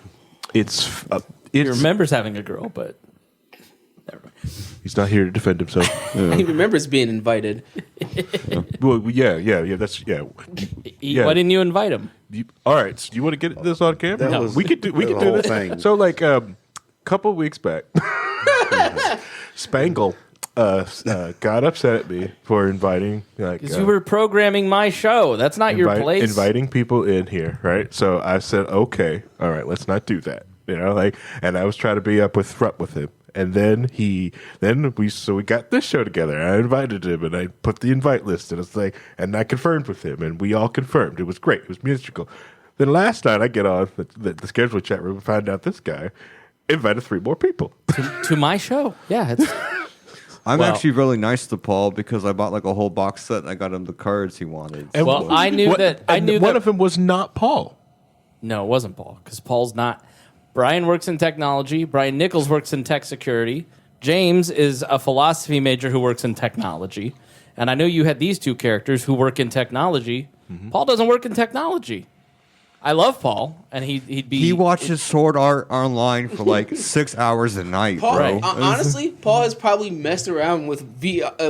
He remembers having a girl, but never mind. He's not here to defend himself. He remembers being invited. Well, yeah. That's yeah. Why didn't you invite him? All right. So you want to get this on camera? That was- we could do the this. whole thing. So like couple weeks back, Spangle got upset at me for inviting Because you were programming my show. That's not your place. Inviting people in here, right? So I said, okay, all right, let's not do that. You know, like, and I was trying to be upfront with him. And then we got this show together. I invited him, and I put the invite list, and it's like, and I confirmed with him, and we all confirmed. It was great. It was musical. Then last night, I get on the scheduled chat room and find out this guy invited 3 more people to my show. Yeah, it's I'm Well- actually really nice to Paul because I bought like a whole box set and I got him the cards he wanted. And Well, I knew that- I knew one that- of them was not Paul. no, it wasn't Paul, because Paul's not. Brian works in technology. Brian Nichols works in tech security. James is a philosophy major who works in technology. And I know you had these 2 characters who work in technology. Paul doesn't work in technology. I love Paul, and he'd be. He watches Sword Art online for like 6 hours a night, Paul, bro. honestly, Paul has probably messed around with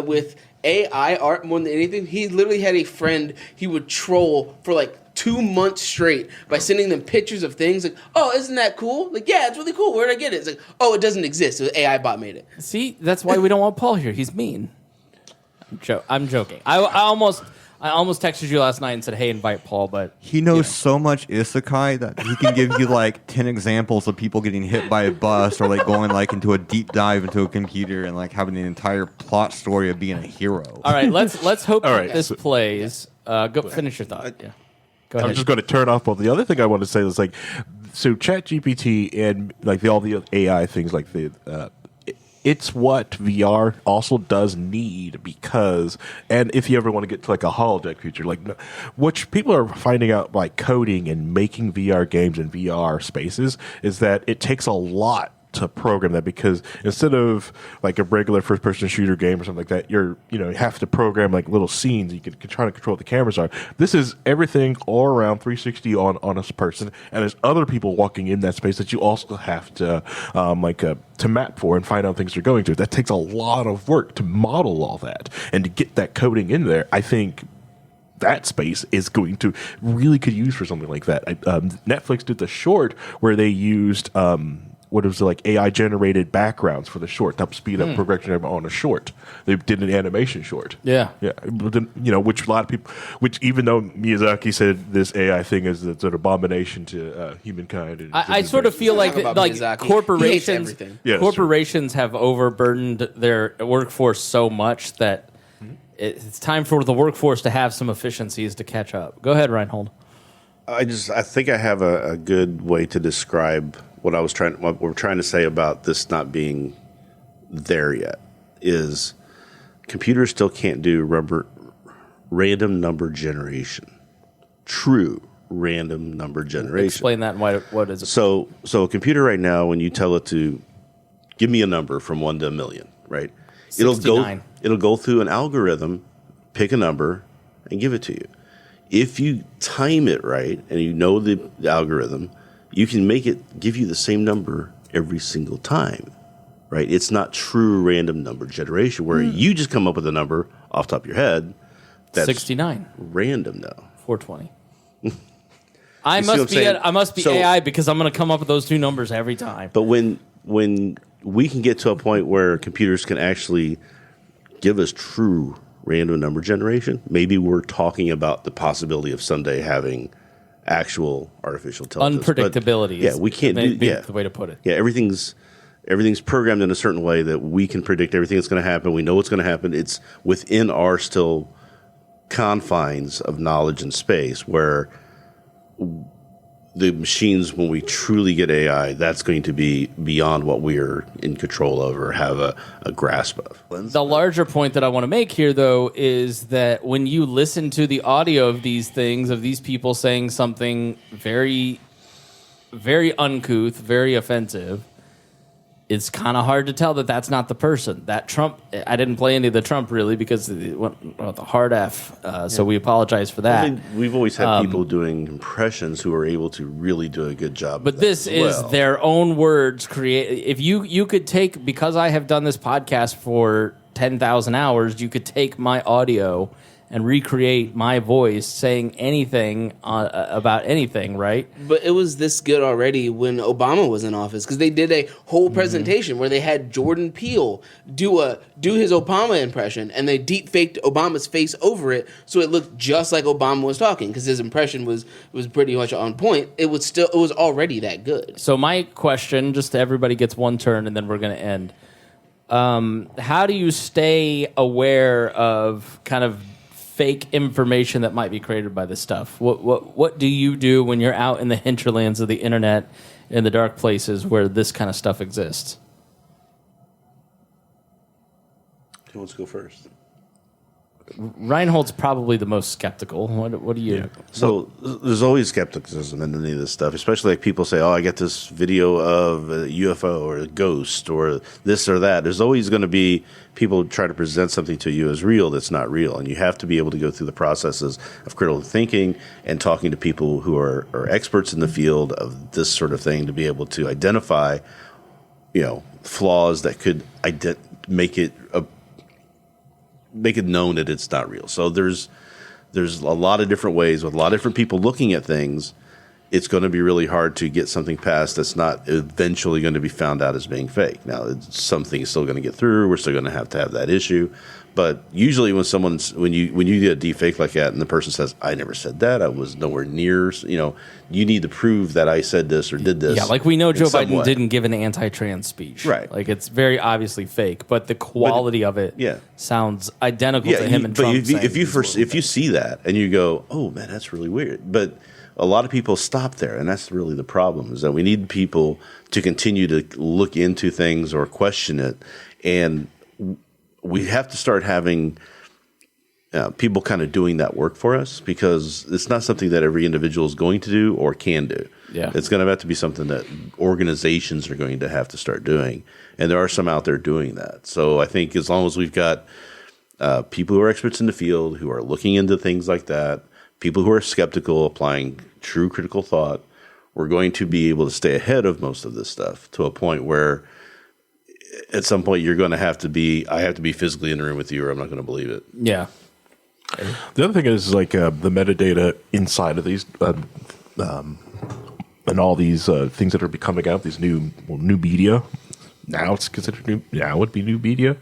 with AI art more than anything. He literally had a friend he would troll for like 2 months straight by sending them pictures of things like, "Oh, isn't that cool?" Like, "Yeah, it's really cool. Where'd I get it?" It's like, "Oh, it doesn't exist. The AI bot made it." See, that's why we don't want Paul here. He's mean. I'm joking. I I almost texted you last night and said, "Hey, invite Paul," but He knows so much isekai that he can give you like 10 examples of people getting hit by a bus or like going like into a deep dive into a computer and like having an entire plot story of being a hero. all right, let's hope All that right. this plays. Go finish your thought. Yeah, go ahead. I'm just going to turn off. But the other thing I want to say is like, so ChatGPT and like all the AI things like it's what VR also does need because, and if you ever want to get to like a holodeck future, like which people are finding out like coding and making VR games and VR spaces is that it takes a lot to program that because instead of like a regular first person shooter game or something like that, you have to program like little scenes. You can try to control what the cameras are. This is everything all around 360 on a person, and there's other people walking in that space that you also have to to map for and find out things they're going to. That takes a lot of work to model all that and to get that coding in there. I think that space is going to really could use for something like that. Netflix did the short where they used what was like AI generated backgrounds for the short to help speed up progression on a short. They did an animation short. Yeah. But then, which a lot of people, which even though Miyazaki said this AI thing is it's an abomination to humankind. And I sort of feel like Talk about Miyazaki. He hates corporations everything. Yeah, that's true. corporations have overburdened their workforce so much that it's time for the workforce to have some efficiencies to catch up. Go ahead, Reinhold. I think I have a good way to describe what we're trying to say about this not being there yet is computers still can't do random number generation. True random number generation. Explain that and what is it? So a computer right now, when you tell it to give me a number from 1 to a million, right? 69. It'll go through an algorithm, pick a number, and give it to you. If you time it right and you know the algorithm, you can make it give you the same number every single time, right? It's not true random number generation where you just come up with a number off the top of your head. That's 69. random now. 420. I must be AI because I'm going to come up with those two numbers every time. But when we can get to a point where computers can actually give us true random number generation, maybe we're talking about the possibility of someday having actual artificial intelligence. Unpredictability. But, we can't do the way to put it. Yeah, everything's programmed in a certain way that we can predict everything that's going to happen. We know what's going to happen. It's within our still confines of knowledge and space where the machines, when we truly get AI, that's going to be beyond what we're in control of or have a grasp of. The larger point that I want to make here, though, is that when you listen to the audio of these things, of these people saying something very, very uncouth, very offensive, it's kind of hard to tell that that's not the person. That Trump, I didn't play any of the Trump really because it went the hard F, so we apologize for that. I mean, we've always had people doing impressions who are able to really do a good job. But this is their own words. If you could take, because I have done this podcast for 10,000 hours, you could take my audio and recreate my voice saying anything about anything, right? But it was this good already when Obama was in office because they did a whole presentation where they had Jordan Peele do his Obama impression and they deep faked Obama's face over it so it looked just like Obama was talking because his impression was pretty much on point. It was already that good. So my question, just everybody gets one turn and then we're going to end. How do you stay aware of kind of fake information that might be created by this stuff? What do you do when you're out in the hinterlands of the internet, in the dark places where this kind of stuff exists? Who wants to go first? Reinhold's probably the most skeptical. What do you? Yeah. So there's always skepticism in any of this stuff, especially like people say, "Oh, I get this video of a UFO or a ghost or this or that." There's always going to be people try to present something to you as real that's not real, and you have to be able to go through the processes of critical thinking and talking to people who are experts in the field of this sort of thing to be able to identify, flaws that could make it known that it's not real. So there's a lot of different ways with a lot of different people looking at things it's going to be really hard to get something passed that's not eventually going to be found out as being fake. Now, something's still going to get through. We're still going to have that issue. But usually when you get a deep fake like that and the person says, I never said that, I was nowhere near, you need to prove that I said this or did this. Yeah, like we know Joe Biden way. didn't give an anti-trans speech. Right. Like it's very obviously fake, but the quality of it sounds identical to him and Trump. But if you see that and you go, oh man, that's really weird. But a lot of people stop there, and that's really the problem, is that we need people to continue to look into things or question it, and we have to start having people kind of doing that work for us, because it's not something that every individual is going to do or can do. Yeah. It's going to have to be something that organizations are going to have to start doing, and there are some out there doing that. So I think as long as we've got people who are experts in the field who are looking into things like that, people who are skeptical, applying true critical thought, we're going to be able to stay ahead of most of this stuff to a point where at some point you're going to have to be, I have to be physically in the room with you or I'm not going to believe it. Yeah. The other thing is like the metadata inside of these and all these things that are coming out, these new media. Now it's considered new. Now it would be new media.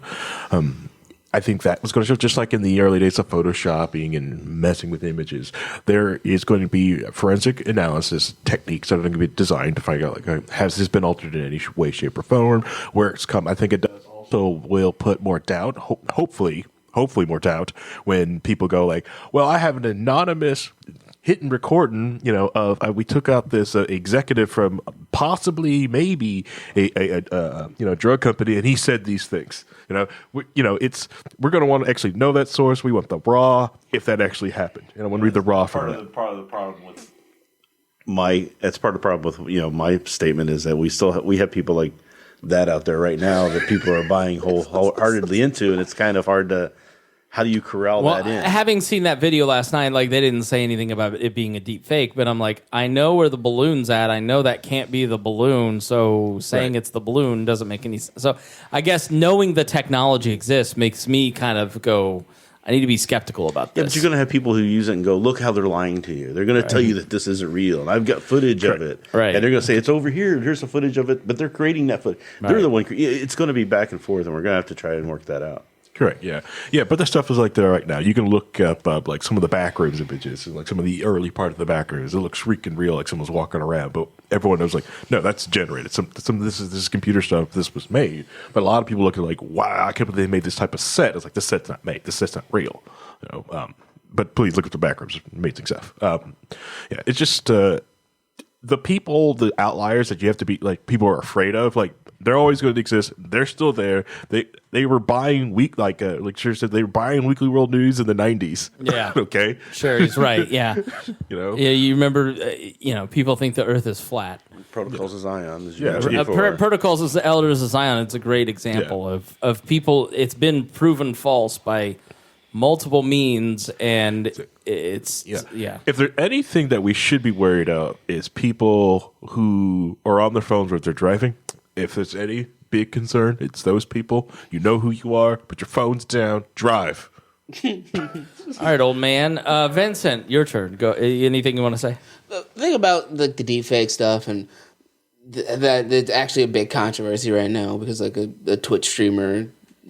I think that was going to show, just like in the early days of photoshopping and messing with images, there is going to be forensic analysis techniques that are going to be designed to find out, like, has this been altered in any way, shape, or form? Where it's come, I think it does also will put more doubt, hopefully more doubt, when people go like, well, I have an anonymous hidden recording, of we took out this executive from possibly maybe a drug company, and he said these things. We're going to want to actually know that source. We want the raw, if that actually happened. I want to read the raw from it. Part of the problem with my statement is that we have people like that out there right now that people are buying wholeheartedly into, and it's kind of hard to. How do you corral that in? Having seen that video last night, like they didn't say anything about it being a deep fake, but I'm like, I know where the balloon's at. I know that can't be the balloon, so saying it's the balloon doesn't make any sense. So I guess knowing the technology exists makes me kind of go, I need to be skeptical about this. Yeah, but you're going to have people who use it and go, look how they're lying to you. They're going to tell you that this isn't real, and I've got footage of it. Right. And they're going to say, it's over here. Here's the footage of it. But they're creating that footage. Right. They're the one. It's going to be back and forth, and we're going to have to try and work that out. Correct. Yeah. Yeah. But the stuff is like there right now. You can look up like some of the back rooms images, like some of the early part of the back rooms. It looks freaking real, like someone's walking around. But everyone knows, like, no, that's generated. Some this is computer stuff. This was made. But a lot of people look at like, wow, I can't believe they made this type of set. It's like, this set's not made. This set's not real. But please look at the back rooms. Amazing stuff. Yeah. It's just the people, the outliers that you have to be like, people are afraid of, like. They're always going to exist. They're still there. They were buying like Sure said, they were buying Weekly World News in the 90s. Yeah. Okay. Sure, he's right. Yeah. Yeah. You remember? People think the Earth is flat. Protocols of Zion. Protocols of the Elders of Zion. It's a great example of people. It's been proven false by multiple means, and it's If there's anything that we should be worried about, is people who are on their phones when they're driving. If there's any big concern, it's those people. You know who you are. Put your phones down. Drive. All right, old man. Vincent, your turn. Go. Anything you want to say? The thing about the deepfake stuff, and that it's actually a big controversy right now, because like a Twitch streamer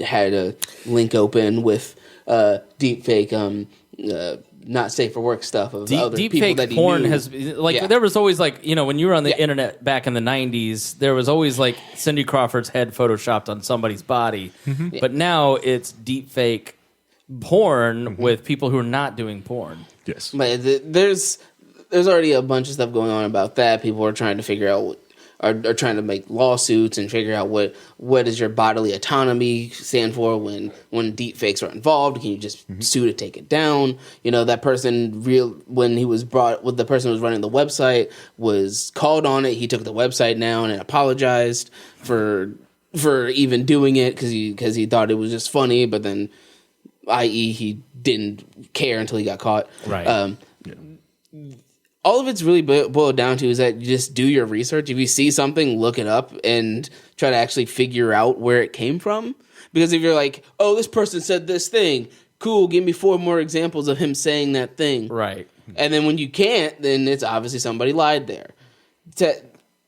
had a link open with deepfake not safe for work stuff of other people that he porn knew. has there was always like, when you were on the internet back in the 90s, there was always like Cindy Crawford's head photoshopped on somebody's body. Mm-hmm. But now it's deep fake porn with people who are not doing porn. Yes. But there's already a bunch of stuff going on about that. People are trying to figure out are trying to make lawsuits and figure out what does your bodily autonomy stand for when deep fakes are involved. Can you just sue to take it down? That person when the person who was running the website was called on it. He took the website down and apologized for even doing it because he thought it was just funny, but then, i.e., he didn't care until he got caught. Right. All of it's really boiled down to is that you just do your research. If you see something, look it up and try to actually figure out where it came from. Because if you're like, oh, this person said this thing, cool, give me 4 more examples of him saying that thing. Right. And then when you can't, then it's obviously somebody lied there.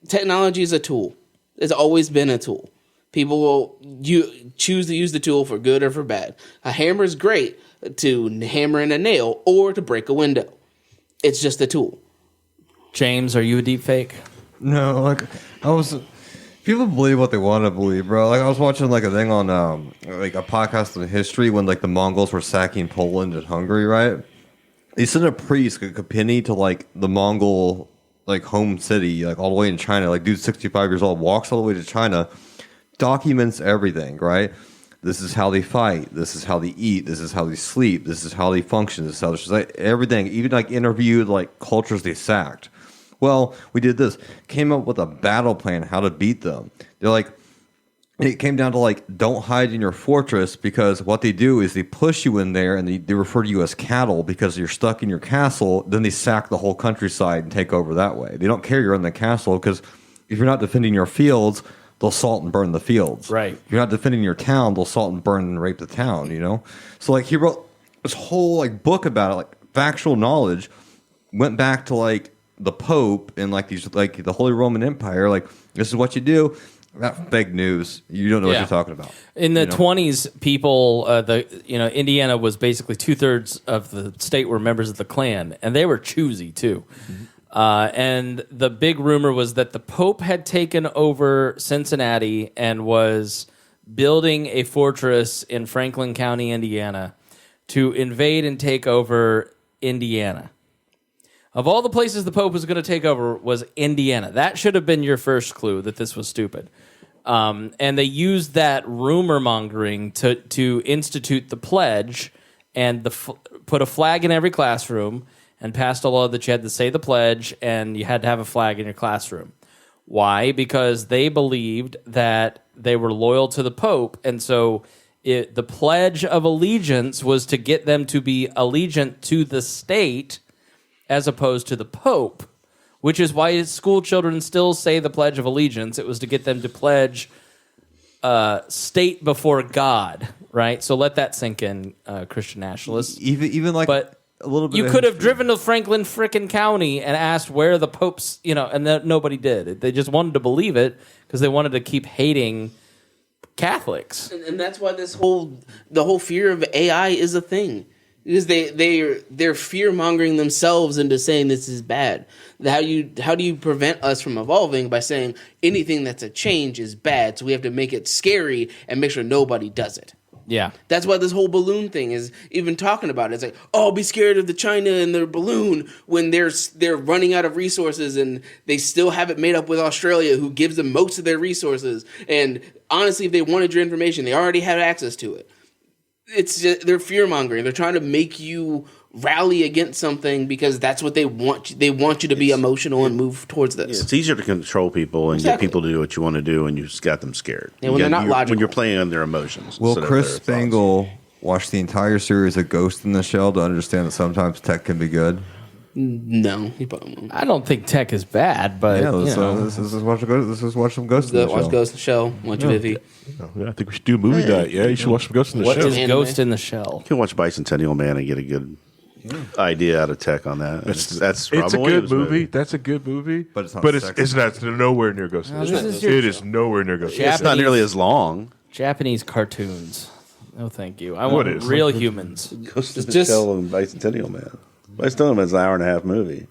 Technology is a tool. It's always been a tool. People will choose to use the tool for good or for bad. A hammer is great to hammer in a nail or to break a window. It's just a tool. James, are you a deep fake? No, like people believe what they want to believe, bro. Like I was watching like a thing on like a podcast on history when like the Mongols were sacking Poland and Hungary, right? They sent a priest, like a penny, to like the Mongol like home city, like all the way in China. Like dude, 65 years old, walks all the way to China, documents everything, right? This is how they fight. This is how they eat. This is how they sleep. This is how they function. This is how like, everything. Even like interviewed like cultures they sacked. Well, we did this. Came up with a battle plan how to beat them. They're like, it came down to like, don't hide in your fortress because what they do is they push you in there and they refer to you as cattle because you're stuck in your castle. Then they sack the whole countryside and take over that way. They don't care you're in the castle because if you're not defending your fields, they'll salt and burn the fields. Right. If you're not defending your town, they'll salt and burn and rape the town, you know? So like he wrote this whole like book about it, like factual knowledge, went back to like the Pope and like these like the Holy Roman Empire, like this is what you do. That fake news. You don't know what you're talking about. In the 20s, people, Indiana was basically 2/3 of the state were members of the Klan, and they were choosy too. And the big rumor was that the Pope had taken over Cincinnati and was building a fortress in Franklin County, Indiana, to invade and take over Indiana. Of all the places the Pope was going to take over was Indiana. That should have been your first clue that this was stupid. And they used that rumor mongering to institute the pledge and put a flag in every classroom and passed a law that you had to say the pledge and you had to have a flag in your classroom. Why? Because they believed that they were loyal to the Pope, and so the Pledge of Allegiance was to get them to be allegiant to the state as opposed to the Pope, which is why school children still say the Pledge of Allegiance. It was to get them to pledge state before God, right? So let that sink in, Christian nationalists. Even like but a little bit. You could have driven to Franklin frickin' County and asked where the Pope's, and nobody did. They just wanted to believe it because they wanted to keep hating Catholics. And that's why the whole fear of AI is a thing. Because they're fear mongering themselves into saying this is bad. How do you prevent us from evolving by saying anything that's a change is bad? So we have to make it scary and make sure nobody does it. Yeah, that's why this whole balloon thing is even talking about it. It's like, oh, be scared of the China and their balloon when they're running out of resources and they still have it made up with Australia, who gives them most of their resources. And honestly, if they wanted your information, they already had access to it. It's just, they're fear mongering. They're trying to make you rally against something because that's what they want. They want you to be emotional and move towards this. Yeah, it's easier to control people and get people to do what you want to do, and you just got them scared. And when they're not logical. When you're playing on their emotions. Will Chris Spangle watch the entire series of Ghost in the Shell to understand that sometimes tech can be good? No, he probably won't. I don't think tech is bad, but let's watch some Ghost in the Shell. Watch Ghost in the Shell. Watch Vivi. I think we should do a movie night. Yeah, you should watch some Ghost in the Shell. What is Ghost in the Shell? You can watch Bicentennial Man and get a good idea out of tech on that. That's it's a good movie. That's a good movie, but it's not nowhere near Ghost in the Shell. It is nowhere near Ghost in the Shell. It's not nearly as long. Japanese cartoons. No, thank you. I want real humans. Ghost in the Shell and Bicentennial Man. Bicentennial Man's an hour-and-a-half movie.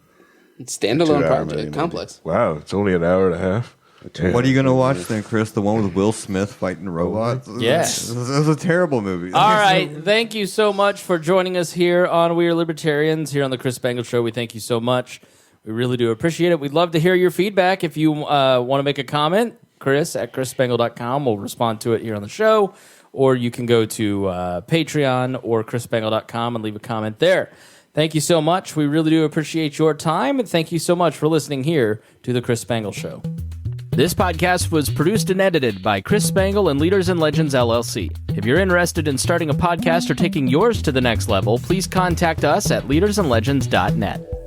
It's standalone project, complex. Wow, it's only an hour and a half. What are you going to watch then, Chris? The one with Will Smith fighting robots? Yes. It was a terrible movie. All right. Thank you so much for joining us here on We Are Libertarians, here on the Chris Spangle Show. We thank you so much. We really do appreciate it. We'd love to hear your feedback. If you want to make a comment, Chris at chrisspangle.com. We'll respond to it here on the show. Or you can go to Patreon or chrisspangle.com and leave a comment there. Thank you so much. We really do appreciate your time, and thank you so much for listening here to The Chris Spangle Show. This podcast was produced and edited by Chris Spangle and Leaders and Legends, LLC. If you're interested in starting a podcast or taking yours to the next level, please contact us at leadersandlegends.net.